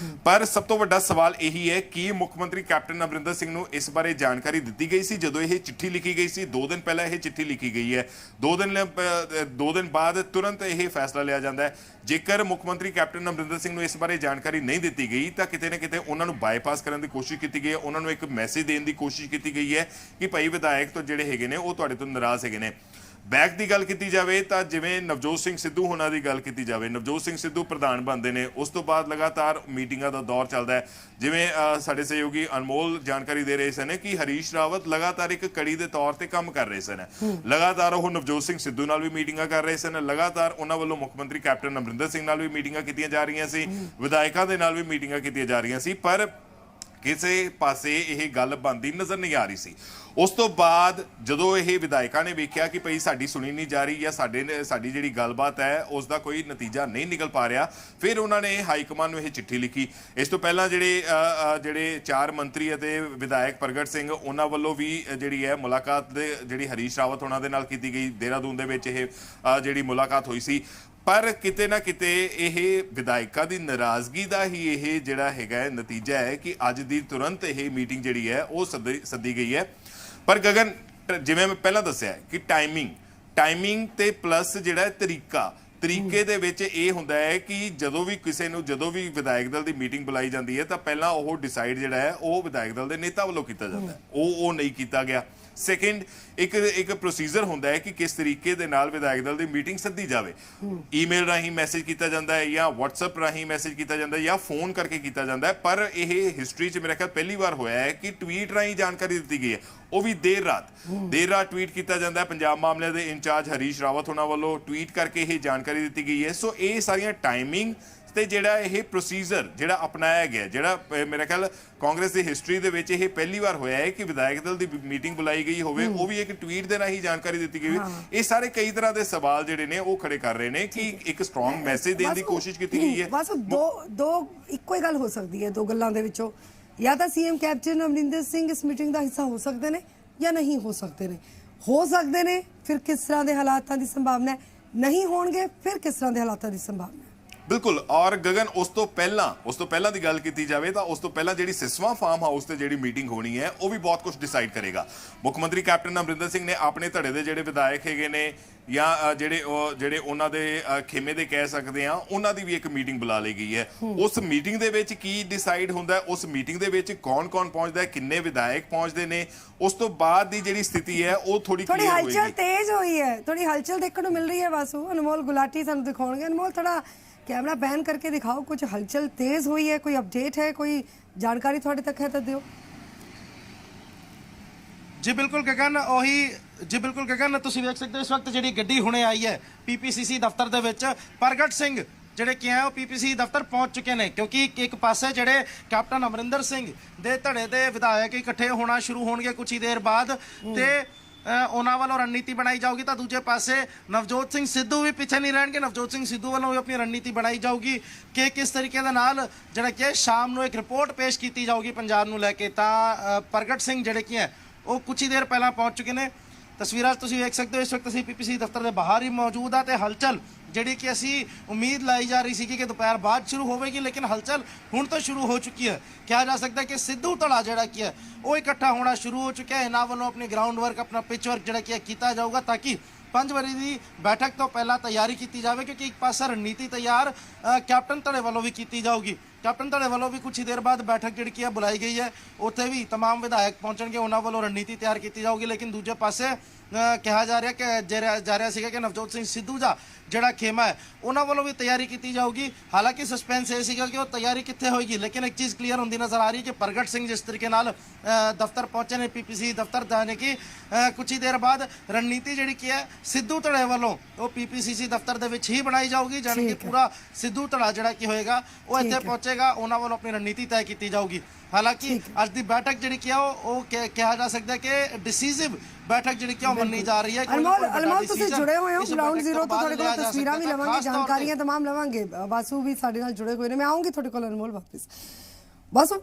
ਪਰ ਸਭ ਤੋਂ ਵੱਡਾ ਸਵਾਲ ਇਹੀ ਹੈ ਕਿ ਮੁੱਖ ਮੰਤਰੀ ਕੈਪਟਨ ਅਮਰਿੰਦਰ ਸਿੰਘ ਨੂੰ ਇਸ ਬਾਰੇ ਜਾਣਕਾਰੀ ਦਿੱਤੀ ਗਈ ਸੀ ਜਦੋਂ ਇਹ ਚਿੱਠੀ ਲਿਖੀ ਗਈ ਸੀ? 2 ਦਿਨ ਪਹਿਲਾਂ ਇਹ ਚਿੱਠੀ ਲਿਖੀ ਗਈ ਹੈ, 2 ਦਿਨ ਬਾਅਦ ਤੁਰੰਤ ਇਹ ਫੈਸਲਾ ਲਿਆ ਜਾਂਦਾ ਹੈ। ਜੇਕਰ ਮੁੱਖ ਮੰਤਰੀ ਕੈਪਟਨ ਅਮਰਿੰਦਰ ਸਿੰਘ ਨੂੰ ਇਸ ਬਾਰੇ ਜਾਣਕਾਰੀ ਨਹੀਂ ਦਿੱਤੀ ਗਈ ਤਾਂ ਕਿਤੇ ਨਾ ਕਿਤੇ ਉਹਨਾਂ ਨੂੰ ਬਾਈਪਾਸ ਕਰਨ ਦੀ ਕੋਸ਼ਿਸ਼ ਕੀਤੀ ਗਈ ਹੈ, ਉਹਨਾਂ ਨੂੰ ਇੱਕ ਮੈਸੇਜ ਦੇਣ ਦੀ ਕੋਸ਼ਿਸ਼ ਕੀਤੀ ਗਈ ਹੈ ਕਿ ਭਾਈ ਵਿਧਾਇਕ ਤੋਂ ਜਿਹੜੇ ਹੈਗੇ ਨੇ ਉਹ ਤੁਹਾਡੇ ਤੋਂ ਨਾਰਾਜ਼ ਹੈਗੇ ਨੇ। ਬੈਕ ਦੀ ਗੱਲ ਕੀਤੀ ਜਾਵੇ ਤਾਂ ਜਿਵੇਂ ਨਵਜੋਤ ਸਿੰਘ ਸਿੱਧੂ ਹੋਣਾ ਦੀ ਗੱਲ ਕੀਤੀ ਜਾਵੇ, ਨਵਜੋਤ ਸਿੰਘ ਸਿੱਧੂ ਪ੍ਰਧਾਨ ਬਣਦੇ ਨੇ, ਉਸ ਤੋਂ ਬਾਅਦ ਲਗਾਤਾਰ ਮੀਟਿੰਗਾਂ ਦਾ ਦੌਰ ਚੱਲਦਾ ਹੈ। ਜਿਵੇਂ ਸਾਡੇ ਸਹਿਯੋਗੀ ਅਨਮੋਲ ਜਾਣਕਾਰੀ ਦੇ ਰਹੇ ਸਨ ਕਿ ਹਰੀਸ਼ ਰਾਵਤ ਲਗਾਤਾਰ ਇੱਕ ਕੜੀ ਦੇ ਤੌਰ ਤੇ ਕੰਮ ਕਰ ਰਹੇ ਸਨ, ਲਗਾਤਾਰ ਉਹ ਨਵਜੋਤ ਸਿੰਘ ਸਿੱਧੂ ਨਾਲ ਵੀ ਮੀਟਿੰਗਾਂ ਕਰ ਰਹੇ ਸਨ, ਲਗਾਤਾਰ ਉਹਨਾਂ ਵੱਲੋਂ ਮੁੱਖ ਮੰਤਰੀ ਕੈਪਟਨ ਅਮਰਿੰਦਰ ਸਿੰਘ ਨਾਲ ਵੀ ਮੀਟਿੰਗਾਂ ਕੀਤੀਆਂ ਜਾ ਰਹੀਆਂ ਸੀ, ਵਿਧਾਇਕਾਂ ਦੇ ਨਾਲ ਵੀ ਮੀਟਿੰਗਾਂ ਕੀਤੀਆਂ ਜਾ ਰਹੀਆਂ ਸੀ, ਪਰ ਕਿਸੇ ਪਾਸੇ ਇਹ ਗੱਲ ਬਣਦੀ ਨਜ਼ਰ ਨਹੀਂ ਆ ਰਹੀ ਸੀ। ਉਸ ਤੋਂ ਬਾਅਦ ਜਦੋਂ ਇਹ ਵਿਧਾਇਕਾਂ ਨੇ ਵੇਖਿਆ ਕਿ ਭਈ ਸਾਡੀ ਸੁਣੀ ਨਹੀਂ ਜਾ ਰਹੀ ਜਾਂ ਸਾਡੀ ਜਿਹੜੀ ਗੱਲਬਾਤ ਹੈ ਉਸ ਦਾ ਕੋਈ ਨਤੀਜਾ ਨਹੀਂ ਨਿਕਲ ਪਾ ਰਿਹਾ, ਫਿਰ ਉਹਨਾਂ ਨੇ ਹਾਈ ਕਮਾਂਡ ਨੂੰ ਇਹ ਚਿੱਠੀ ਲਿਖੀ। ਇਸ ਤੋਂ ਪਹਿਲਾਂ ਜਿਹੜੇ 4 ਮੰਤਰੀ ਅਤੇ ਵਿਧਾਇਕ ਪ੍ਰਗਟ ਸਿੰਘ ਉਹਨਾਂ ਵੱਲੋਂ ਵੀ ਜਿਹੜੀ ਹੈ ਮੁਲਾਕਾਤ ਜਿਹੜੀ ਹਰੀਸ਼ ਰਾਵਤ ਉਹਨਾਂ ਦੇ ਨਾਲ ਕੀਤੀ ਗਈ, ਦੇਹਰਾਦੂਨ ਦੇ ਵਿੱਚ ਇਹ ਜਿਹੜੀ ਮੁਲਾਕਾਤ ਹੋਈ ਸੀ। ਪਰ ਕਿਤੇ ਨਾ ਕਿਤੇ ਇਹ ਵਿਧਾਇਕਾਂ ਦੀ ਨਾਰਾਜ਼ਗੀ ਦਾ ਹੀ ਇਹ ਜਿਹੜਾ ਹੈਗਾ ਨਤੀਜਾ ਹੈ ਕਿ ਅੱਜ ਦੀ ਤੁਰੰਤ ਇਹ ਮੀਟਿੰਗ ਜਿਹੜੀ ਹੈ ਉਹ ਸੱਦੀ ਗਈ ਹੈ। ਪਰ ਗਗਨ, ਜਿਵੇਂ ਮੈਂ ਪਹਿਲਾਂ ਦੱਸਿਆ ਕਿ ਟਾਈਮਿੰਗ ਤੇ ਪਲੱਸ ਜਿਹੜਾ ਤਰੀਕੇ ਦੇ ਵਿੱਚ ਇਹ ਹੁੰਦਾ ਹੈ ਕਿ ਜਦੋਂ ਵੀ ਵਿਧਾਇਕ ਦਲ ਦੀ ਮੀਟਿੰਗ ਬੁਲਾਈ ਜਾਂਦੀ ਹੈ ਤਾਂ ਪਹਿਲਾਂ ਉਹ ਡਿਸਾਈਡ ਜਿਹੜਾ ਹੈ ਉਹ ਵਿਧਾਇਕ ਦਲ ਦੇ ਨੇਤਾ ਵੱਲੋਂ ਕੀਤਾ ਜਾਂਦਾ ਹੈ, ਉਹ ਨਹੀਂ ਕੀਤਾ ਗਿਆ। ਸੈਕਿੰਡ, ਇੱਕ ਪ੍ਰੋਸੀਜਰ ਹੁੰਦਾ ਹੈ ਕਿ ਕਿਸ ਤਰੀਕੇ ਦੇ ਨਾਲ ਵਿਧਾਇਕ ਦਲ ਦੀ ਮੀਟਿੰਗ ਸੱਦੀ ਜਾਵੇ। ਈਮੇਲ ਰਾਹੀਂ ਮੈਸੇਜ ਕੀਤਾ ਜਾਂਦਾ ਹੈ ਜਾਂ WhatsApp ਰਾਹੀਂ ਮੈਸੇਜ ਕੀਤਾ ਜਾਂਦਾ ਹੈ ਜਾਂ ਫੋਨ ਕਰਕੇ ਕੀਤਾ ਜਾਂਦਾ ਹੈ। ਪਰ ਇਹ ਹਿਸਟਰੀ 'ਚ ਮੇਰੇ ਖਿਆਲ ਪਹਿਲੀ ਵਾਰ ਹੋਇਆ ਹੈ ਕਿ ਟਵੀਟ ਰਾਹੀਂ ਜਾਣਕਾਰੀ ਦਿੱਤੀ ਗਈ ਹੈ, ਉਹ ਵੀ ਦੇਰ ਰਾਤ ਟਵੀਟ ਕੀਤਾ ਜਾਂਦਾ ਹੈ। ਪੰਜਾਬ ਮਾਮਲਿਆਂ ਦੇ ਇੰਚਾਰਜ ਹਰੀਸ਼ ਰਾਵਤ ਉਹਨਾਂ ਵੱਲੋਂ ਟਵੀਟ ਕਰਕੇ ਇਹ ਜਾਣਕਾਰੀ ਦਿੱਤੀ ਗਈ ਹੈ। ਸੋ ਇਹ ਸਾਰੀਆਂ ਟਾਈਮਿੰਗ ਤੇ ਜਿਹੜਾ ਇਹ ਪ੍ਰੋਸੀਜਰ ਜਿਹੜਾ ਅਪਣਾਇਆ ਗਿਆ, ਜਿਹੜਾ ਮੇਰੇ ਖਿਆਲ ਕਾਂਗਰਸ ਦੀ ਹਿਸਟਰੀ ਦੇ ਵਿੱਚ ਇਹ ਪਹਿਲੀ ਵਾਰ ਹੋਇਆ ਹੈ ਕਿ ਵਿਧਾਇਕ ਦਲ ਦੀ ਮੀਟਿੰਗ ਬੁਲਾਈ ਗਈ ਹੋਵੇ, ਉਹ ਵੀ ਇੱਕ ਟਵੀਟ ਦੇ ਰਾਹੀਂ ਜਾਣਕਾਰੀ ਦਿੱਤੀ ਗਈ। ਇਹ ਸਾਰੇ ਕਈ ਤਰ੍ਹਾਂ ਦੇ ਸਵਾਲ ਜਿਹੜੇ ਨੇ ਉਹ ਖੜੇ ਕਰ ਰਹੇ ਨੇ ਕਿ ਇੱਕ ਸਟਰੋਂਗ ਮੈਸੇਜ ਦੇਣ ਦੀ ਕੋਸ਼ਿਸ਼ ਕੀਤੀ ਗਈ ਹੈ। ਬਸ ਦੋ ਇੱਕੋ ਹੀ ਗੱਲ ਹੋ ਸਕਦੀ ਹੈ ਦੋ ਗੱਲਾਂ ਦੇ ਵਿੱਚੋਂ, ਜਾਂ ਤਾਂ ਸੀਐਮ ਕੈਪਟਨ ਅਮਰਿੰਦਰ ਸਿੰਘ ਇਸ ਮੀਟਿੰਗ ਦਾ ਹਿੱਸਾ ਹੋ ਸਕਦੇ ਨੇ ਜਾਂ ਨਹੀਂ ਹੋ ਸਕਦੇ ਨੇ। ਫਿਰ ਕਿਸ ਤਰ੍ਹਾਂ ਦੇ ਹਾਲਾਤਾਂ ਦੀ ਸੰਭਾਵਨਾ ਹੈ, ਨਹੀਂ ਹੋਣਗੇ ਫਿਰ ਕਿਸ ਤਰ੍ਹਾਂ ਦੇ ਹਾਲਾਤਾਂ ਦੀ ਸੰਭਾਵਨਾ ਹੈ। ਬਿਲਕੁਲ। ਔਰ ਗਗਨ, ਉਸ ਤੋਂ ਪਹਿਲਾਂ ਦੀ ਗੱਲ ਕੀਤੀ ਜਾਵੇ ਤਾਂ ਉਸ ਤੋਂ ਪਹਿਲਾਂ ਜਿਹੜੀ ਸਿਸਵਾ ਫਾਰਮ ਹਾਊਸ ਤੇ ਜਿਹੜੀ ਮੀਟਿੰਗ ਹੋਣੀ ਹੈ ਉਹ ਵੀ ਬਹੁਤ ਕੁਝ ਡਿਸਾਈਡ ਕਰੇਗਾ। ਮੁੱਖ ਮੰਤਰੀ ਕੈਪਟਨ ਅਮਰਿੰਦਰ ਸਿੰਘ ਨੇ ਆਪਣੇ ਧੜੇ ਦੇ ਜਿਹੜੇ ਵਿਧਾਇਕ ਹੈਗੇ ਨੇ ਜਾਂ ਜਿਹੜੇ ਉਹਨਾਂ ਦੇ ਖੇਮੇ ਦੇ ਕਹਿ ਸਕਦੇ ਆ, ਉਹਨਾਂ ਦੀ ਵੀ ਇੱਕ ਮੀਟਿੰਗ ਬੁਲਾ ਲਈ ਗਈ ਹੈ। ਉਸ ਮੀਟਿੰਗ ਦੇ ਵਿੱਚ ਕੀ ਡਿਸਾਈਡ ਹੁੰਦਾ, ਉਸ ਮੀਟਿੰਗ ਦੇ ਵਿੱਚ ਕੌਣ ਪਹੁੰਚਦਾ, ਕਿੰਨੇ ਵਿਧਾਇਕ ਪਹੁੰਚਦੇ ਨੇ, ਉਸ ਤੋਂ ਬਾਅਦ ਦੀ ਜਿਹੜੀ ਸਥਿਤੀ ਹੈ ਉਹ ਥੋੜੀ ਹਲਚਲ ਤੇਜ਼ ਹੋਈ ਹੈ, ਥੋੜੀ ਹਲਚਲ ਦੇਖਣ ਨੂੰ ਮਿਲ ਰਹੀ ਹੈ। ਵਾਸੂ, ਅਨਮੋਲ ਗੁਲਾਟੀ ਸਾਨੂੰ ਦਿਖਾਉਣਗੇ। ਅਨਮੋਲ, ਥੋੜਾ कैमरा बैन करके दिखाओ, कुछ हलचल तेज हुई है, कोई अपडेट है, कोई जानकारी थोड़े तक है तो दियो। जी बिल्कुल गगन, तुसीं वेख सकते हो इस वक्त जिहड़ी गड्डी हुणे आई है PPCC दफ्तर दे विच प्रगट सिंह ਜਿਹੜੇ ਕਿ ਆ ਉਹ PPCC ਦਫ਼ਤਰ ਪਹੁੰਚ ਚੁੱਕੇ ਨੇ, ਕਿਉਂਕਿ ਇੱਕ ਪਾਸੇ ਜਿਹੜੇ ਕੈਪਟਨ ਅਮਰਿੰਦਰ ਸਿੰਘ ਦੇ ਧੜੇ ਦੇ ਵਿਧਾਇਕ ਇਕੱਠੇ ਹੋਣਾ ਸ਼ੁਰੂ ਹੋਣਗੇ ਕੁਝ ਹੀ ਦੇਰ ਬਾਅਦ ਤੇ ਉਹਨਾਂ ਵੱਲੋਂ ਰਣਨੀਤੀ ਬਣਾਈ ਜਾਊਗੀ, ਤਾਂ ਦੂਜੇ ਪਾਸੇ ਨਵਜੋਤ ਸਿੰਘ ਸਿੱਧੂ ਵੀ ਪਿੱਛੇ ਨਹੀਂ ਰਹਿਣਗੇ। ਨਵਜੋਤ ਸਿੰਘ ਸਿੱਧੂ ਵੱਲੋਂ ਵੀ ਆਪਣੀ ਰਣਨੀਤੀ ਬਣਾਈ ਜਾਊਗੀ ਕਿ ਕਿਸ ਤਰੀਕੇ ਦੇ ਨਾਲ ਜਿਹੜਾ ਕਿ ਸ਼ਾਮ ਨੂੰ ਇੱਕ ਰਿਪੋਰਟ ਪੇਸ਼ ਕੀਤੀ ਜਾਊਗੀ ਪੰਜਾਬ ਨੂੰ ਲੈ ਕੇ। ਤਾਂ ਪ੍ਰਗਟ ਸਿੰਘ ਜਿਹੜੇ ਕੀ ਹੈ ਉਹ ਕੁਝ ਹੀ ਦੇਰ ਪਹਿਲਾਂ ਪਹੁੰਚ ਚੁੱਕੇ ਨੇ। ਤਸਵੀਰਾਂ ਤੁਸੀਂ ਵੇਖ ਸਕਦੇ ਹੋ, ਇਸ ਵਕਤ ਅਸੀਂ PPCC ਦਫ਼ਤਰ ਦੇ ਬਾਹਰ ਹੀ ਮੌਜੂਦ ਆ ਤੇ ਹਲਚਲ ਜਿਹੜੀ ਕਿ ਅਸੀਂ ਉਮੀਦ ਲਾਈ ਜਾ ਰਹੀ ਸੀ ਕਿ ਦੁਪਹਿਰ ਬਾਅਦ ਸ਼ੁਰੂ ਹੋਵੇਗੀ, ਲੇਕਿਨ ਹਲਚਲ ਹੁਣ ਤੋਂ ਸ਼ੁਰੂ ਹੋ ਚੁੱਕੀ ਹੈ। ਕਿਹਾ ਜਾ ਸਕਦਾ ਕਿ ਸਿੱਧੂ ਧੜਾ ਜਿਹੜਾ ਕੀ ਹੈ ਉਹ ਇਕੱਠਾ ਹੋਣਾ ਸ਼ੁਰੂ ਹੋ ਚੁੱਕਿਆ ਹੈ। ਇਹਨਾਂ ਵੱਲੋਂ ਆਪਣੀ ਗਰਾਊਂਡ ਵਰਕ, ਆਪਣਾ ਪਿਚ ਵਰਕ ਜਿਹੜਾ ਕੀ ਕੀਤਾ ਜਾਊਗਾ ਤਾਂ ਕਿ 5 ਵਜੇ ਦੀ ਬੈਠਕ ਤੋਂ ਪਹਿਲਾਂ ਤਿਆਰੀ ਕੀਤੀ ਜਾਵੇ, ਕਿਉਂਕਿ ਇੱਕ ਪਾਸੇ ਰਣਨੀਤੀ ਤਿਆਰ ਕੈਪਟਨ ਧੜੇ ਵੱਲੋਂ ਵੀ ਕੀਤੀ ਜਾਊਗੀ। ਕੈਪਟਨ ਧੜੇ ਵੱਲੋਂ ਵੀ ਕੁਝ ਹੀ ਦੇਰ ਬਾਅਦ ਬੈਠਕ ਜਿਹੜੀ ਕੀ ਬੁਲਾਈ ਗਈ ਹੈ, ਉੱਥੇ ਵੀ तमाम ਵਿਧਾਇਕ ਪਹੁੰਚਣਗੇ, ਉਹਨਾਂ ਵੱਲੋਂ ਰਣਨੀਤੀ ਤਿਆਰ ਕੀਤੀ ਜਾਊਗੀ। ਲੇਕਿਨ ਦੂਜੇ ਪਾਸੇ ਕਿਹਾ ਜਾ ਰਿਹਾ ਸੀਗਾ ਕਿ ਨਵਜੋਤ ਸਿੰਘ ਸਿੱਧੂ ਦਾ ਜਿਹੜਾ ਖੇਮਾ ਹੈ ਉਹਨਾਂ ਵੱਲੋਂ ਵੀ ਤਿਆਰੀ ਕੀਤੀ ਜਾਊਗੀ। ਹਾਲਾਂਕਿ ਸਸਪੈਂਸ ਇਹ ਸੀਗਾ ਕਿ ਉਹ ਤਿਆਰੀ ਕਿੱਥੇ ਹੋਏਗੀ, ਲੇਕਿਨ ਇੱਕ ਚੀਜ਼ ਕਲੀਅਰ ਹੁੰਦੀ ਨਜ਼ਰ ਆ ਰਹੀ ਕਿ ਪ੍ਰਗਟ ਸਿੰਘ ਜਿਸ ਤਰੀਕੇ ਨਾਲ ਦਫ਼ਤਰ ਪਹੁੰਚੇ ਨੇ PPCC ਦਫ਼ਤਰ, ਜਾਣੇ ਕਿ ਕੁਝ ਹੀ ਦੇਰ ਬਾਅਦ ਰਣਨੀਤੀ ਜਿਹੜੀ ਕੀ ਹੈ ਸਿੱਧੂ ਧੜੇ ਵੱਲੋਂ ਉਹ PPCC ਦਫ਼ਤਰ ਦੇ ਵਿੱਚ ਹੀ ਬਣਾਈ ਜਾਊਗੀ, ਜਾਣੀ ਕਿ ਪੂਰਾ ਸਿੱਧੂ ਧੜਾ ਜਿਹੜਾ ਕੀ ਹੋਏਗਾ ਉਹ ਇੱਥੇ ਪਹੁੰਚੇਗਾ, ਉਹਨਾਂ ਵੱਲੋਂ ਆਪਣੀ ਰਣਨੀਤੀ ਤੈਅ ਕੀਤੀ ਜਾਊਗੀ। ਹਾਲਾਂਕਿ ਅੱਜ ਦੀ ਬੈਠਕ ਜਿਹੜੀ ਕੀ ਉਹ ਕਿਹਾ ਜਾ ਸਕਦਾ ਕਿ ਡਿਸੀਸਿਵ बैठक जी मनी जा रही है। अनमोल तुसीं जुड़े हुए हो ग्राउंड जीरो तो थोड़े कोल तस्वीरां भी लवांगे, जानकारियां तमाम लवांगे। वासु भी साडे नाल जुड़े हुए ने, मैं आऊंगी थोड़े कोल अनमोल वापस। वासु,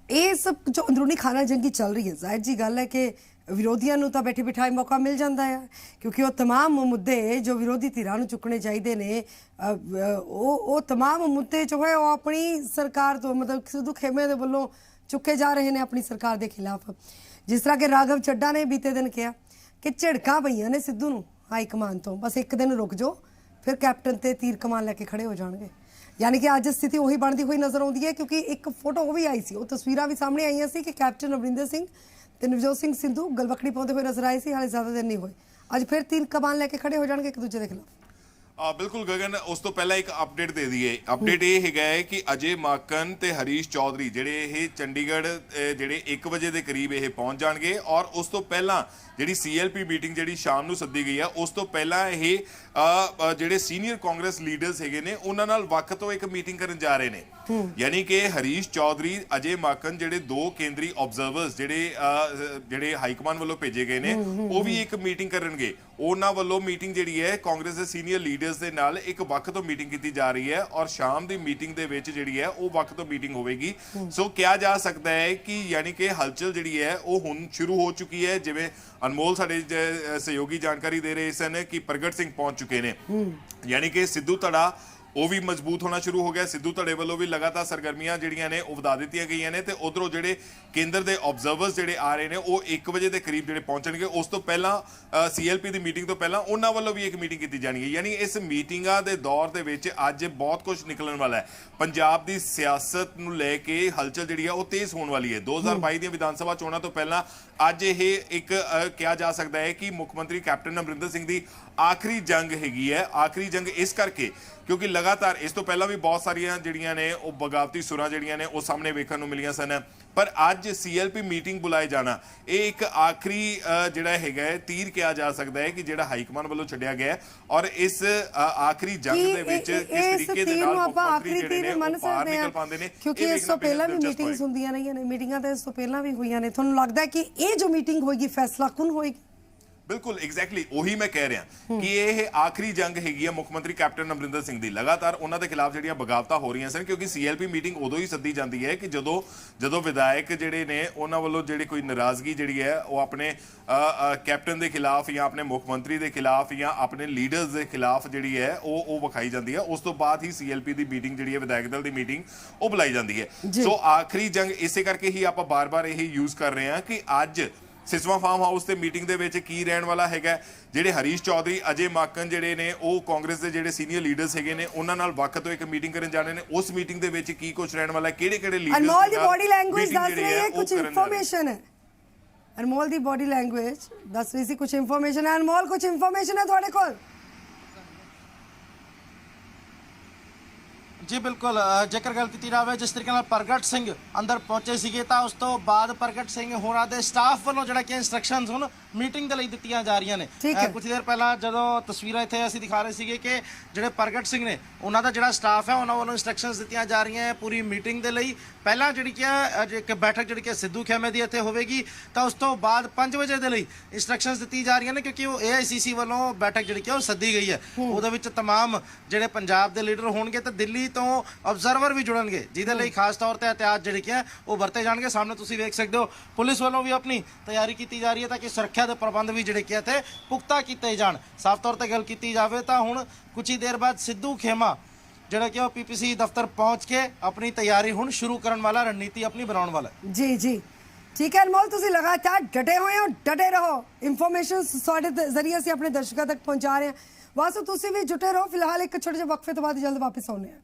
ਇਸ ਜੋ ਅੰਦਰੂਨੀ ਖਾਨਾ ਜੰਗੀ ਚੱਲ ਰਹੀ ਹੈ, ਜ਼ਾਹਿਰ ਜੀ ਗੱਲ ਹੈ ਕਿ ਵਿਰੋਧੀਆਂ ਨੂੰ ਤਾਂ ਬੈਠੇ ਬਿਠਾਏ ਮੌਕਾ ਮਿਲ ਜਾਂਦਾ ਹੈ, ਕਿਉਂਕਿ ਉਹ तमाम ਮੁੱਦੇ ਜੋ ਵਿਰੋਧੀ ਧਿਰਾਂ ਨੂੰ ਚੁੱਕਣੇ ਚਾਹੀਦੇ ਨੇ ਉਹ तमाम ਮੁੱਦੇ ਜੋ ਹੈ ਉਹ ਆਪਣੀ ਸਰਕਾਰ ਤੋਂ ਮਤਲਬ ਸਿੱਧੂ ਖੇਮੇ ਦੇ ਵੱਲੋਂ ਚੁੱਕੇ ਜਾ ਰਹੇ ਨੇ ਆਪਣੀ ਸਰਕਾਰ ਦੇ ਖਿਲਾਫ। ਜਿਸ ਤਰ੍ਹਾਂ ਕਿ ਰਾਘਵ ਚੱਡਾ ਨੇ ਬੀਤੇ ਦਿਨ ਕਿਹਾ ਕਿ ਝਿੜਕਾਂ ਪਈਆਂ ਨੇ ਸਿੱਧੂ ਨੂੰ ਹਾਈ ਕਮਾਨ ਤੋਂ, ਬਸ ਇੱਕ ਦਿਨ ਰੁਕ ਜਾਓ ਫਿਰ ਕੈਪਟਨ ਤੇ ਤੀਰ ਕਮਾਨ ਲੈ ਕੇ ਖੜੇ ਹੋ ਜਾਣਗੇ। यानी कि अज स्थिति वही बनती हुई नजर आती है, क्योंकि एक फोटो वो भी आई सी, वो तस्वीर भी सामने आई सी कि कैप्टन अमरिंदर सिंह ते नवजोत सिंह सिद्धू गलवकड़ी पाते हुए नजर आए सी। हाले ज्यादा दिन नहीं हुए, अज फिर तीर कमान लैके खड़े हो जाएंगे एक दूजे के खिलाफ। बिल्कुल गगन, उस तो पहला एक अपडेट दे दईए। अपडेट ये है कि अजय माकन ते हरीश चौधरी जिहड़े ये चंडीगढ़ जिहड़े 1 वजे के करीब ये पहुंच जाएंगे, और उस तो पहला जिहड़ी CLP मीटिंग जिहड़ी शाम नूं सद्दी गई है, उस तो पहला ये जिहड़े सीनियर कांग्रेस लीडर्स हैगे ने उन्हां नाल वक्त तो एक मीटिंग करन जा रहे ने। यानी कि हरीश चौधरी, अजय माकन जिहड़े 2 केंद्री ऑब्जर्वर्स जिहड़े हाईकमान वालों भेजे गए ने, वो भी एक मीटिंग करनगे। उन्हां वालों मीटिंग जिहड़ी है कांग्रेस दे सीनियर लीडर्स दे नाल एक वक्त तो मीटिंग की जा रही है, और शाम की मीटिंग दे विच जिहड़ी है वो वक्त तो मीटिंग होगी। सो क्या जा सकता है कि यानी कि हलचल जिहड़ी है वो हुण शुरू हो चुकी है। जिवें अनमोल साडे सहयोगी जानकारी दे रहे सन कि प्रगट सिंह पहुंच चुके ने, यानी कि सिद्धू धड़ा वो भी मजबूत होना शुरू हो गया। सिद्धू धड़े वालों भी लगातार सरगर्मियां जिहड़ियां ने वो वधा दित्तियां गईयां ने, ते उधरों जिहड़े केंद्र के ऑब्जर्वर्स जिहड़े आ रहे ने वो 1 वजे के करीब जिहड़े पहुंचणगे। उस तो पहला CLP की मीटिंग तो पहला उन्हां वालों भी एक मीटिंग की जानी है। यानी इस मीटिंगां दे दौर दे विच अज बहुत कुछ निकलण वाला है। पंजाब की सियासत नूं लैके हलचल जिहड़ी है वो तेज होने वाली है। 2022 दी विधान सभा चोणां तो पहला अज ये एक कहा जा सकता है कि मुख्यमंत्री कैप्टन अमरिंदर सिंह की आखिरी जंग हैगी है। आखिरी जंग इस करके क्योंकि लगातार इस तो पहला भी बहुत सारियां जिहड़ियां ने वो बगावती सुरां जिहड़ियां ने वो सामने वेखण नूं मिलियां सन, पर अज CLP मीटिंग बुलाए जाना ये एक आखिरी जिहड़ा हैगा तीर कहा जा सकता है कि जिहड़ा हाईकमान वालों छड्डिया गया, और इस आखिरी जंग दे विच किस तरीके दे नाल मुख्यमंत्री जिहड़े ने वो पार निकल पांदे ने, क्योंकि इस तो पहला भी मीटिंग्स हुंदियां रहियां ने, मीटिंगां तां इस तो पहला भी होईयां ने। तुहानूं लगदा है कि ये जो मीटिंग होएगी फैसला कुन होएगी? बिल्कुल एग्जैक्टली वही मैं कह रहा कि यह आखिरी जंग हैगी मुख्यमंत्री कैप्टन अमरिंदर सिंह की। लगातार उन्होंने खिलाफ जिहड़ियां बगावतां हो रही सन, क्योंकि CLP मीटिंग उदों ही सद्दी जाती है कि जदों विधायक जिहड़े ने उन्हां वालों जिहड़ी कोई नाराजगी जिहड़ी है वो अपने कैप्टन के खिलाफ या अपने मुख्यमंत्री के खिलाफ या अपने लीडर्स के खिलाफ जिहड़ी है वो विखाई जाती है। उस तो बाद ही CLP की मीटिंग जिहड़ी है विधायक दल की मीटिंग वो बुलाई जाती है। सो आखिरी जंग इसे करके ही आप बार बार यही यूज कर रहे हैं कि अज सिसवा फार्म हाउस से मीटिंग दे विच की रहन वाला हैगा। जिहड़े हरीश चौधरी, अजय माकन जिहड़े ने वो कांग्रेस के जिहड़े सीनियर लीडर्स हैगे ने उन्हां नाल वक्त तो एक मीटिंग करन जाने ने। उस मीटिंग दे विच की कुछ रहन वाला है, किहड़े-किहड़े लीडर्स अनमोल दी बॉडी लैंग्वेज दस रही है, कुछ इंफॉर्मेशन है। अनमोल दी बॉडी लैंग्वेज दस रही सी, कुछ इंफॉर्मेशन है। अनमोल कुछ इंफॉर्मेशन है तुहाडे कोल? जी बिल्कुल, जेकर गल की जाए जिस तरीके प्रगट सिंह अंदर पहुंचे सीगे तो उस तो बाद प्रगट सिंह होरां दे स्टाफ वालों जिहड़ा कि इंस्ट्रक्शंस हुण मीटिंग दे लई दित्तियां जा रही ने। कुछ देर पहला जदों तस्वीरां इत्थे असीं दिखा रहे सीगे कि जिहड़े प्रगट सिंह ने उन्हां दा जिहड़ा स्टाफ है उन्हां वालों इंस्ट्रक्शंस दित्तियां जा रही हैं पूरी मीटिंग दे लई। पहला जिहड़ी कि एक बैठक जिहड़ी कि सिद्धू खेमे दी इत्थे होवेगी, तो उस तो बाद 5 वजे दे लई इंस्ट्रक्शंस दित्ती जा रही ने, क्योंकि वो AICC वालों बैठक जिहड़ी कि वो सद्दी गई है। उहदे विच तमाम जिहड़े पंजाब दे लीडर होणगे ते दिल्ली तो ऑब्जर्वर भी जुड़नगे, जिहदे लई खास तौर ते एहतियात जिहड़े कि वो वरते जाणगे। सामने तुसीं वेख सकदे हो पुलिस वालों भी अपनी तैयारी की जा रही है ताकि सुरक्षा के प्रबंध भी जिहड़े कि इत्थे पुख्ता कीते जाण। साफ तौर ते गल कीती जावे तां हुण कुछ ही देर बाद सिद्धू खेमा जिहड़ा कि PPC दफ्तर पहुंच के अपनी तैयारी हुण शुरू करन वाला, रणनीति अपनी बनाउण वाला। जी जी ठीक है अनमोल, तुसीं लगातार डटे हुए हो, डटे रहो। इंफॉर्मेशन तुहाडे जरिए असीं अपने दर्शकों तक पहुंचा रहे हैं। वासु तुसीं भी जुटे रहो। फिलहाल एक छोटे ਜਿਹੇ वक्फे तो बाद जल्द वापस आउने हैं।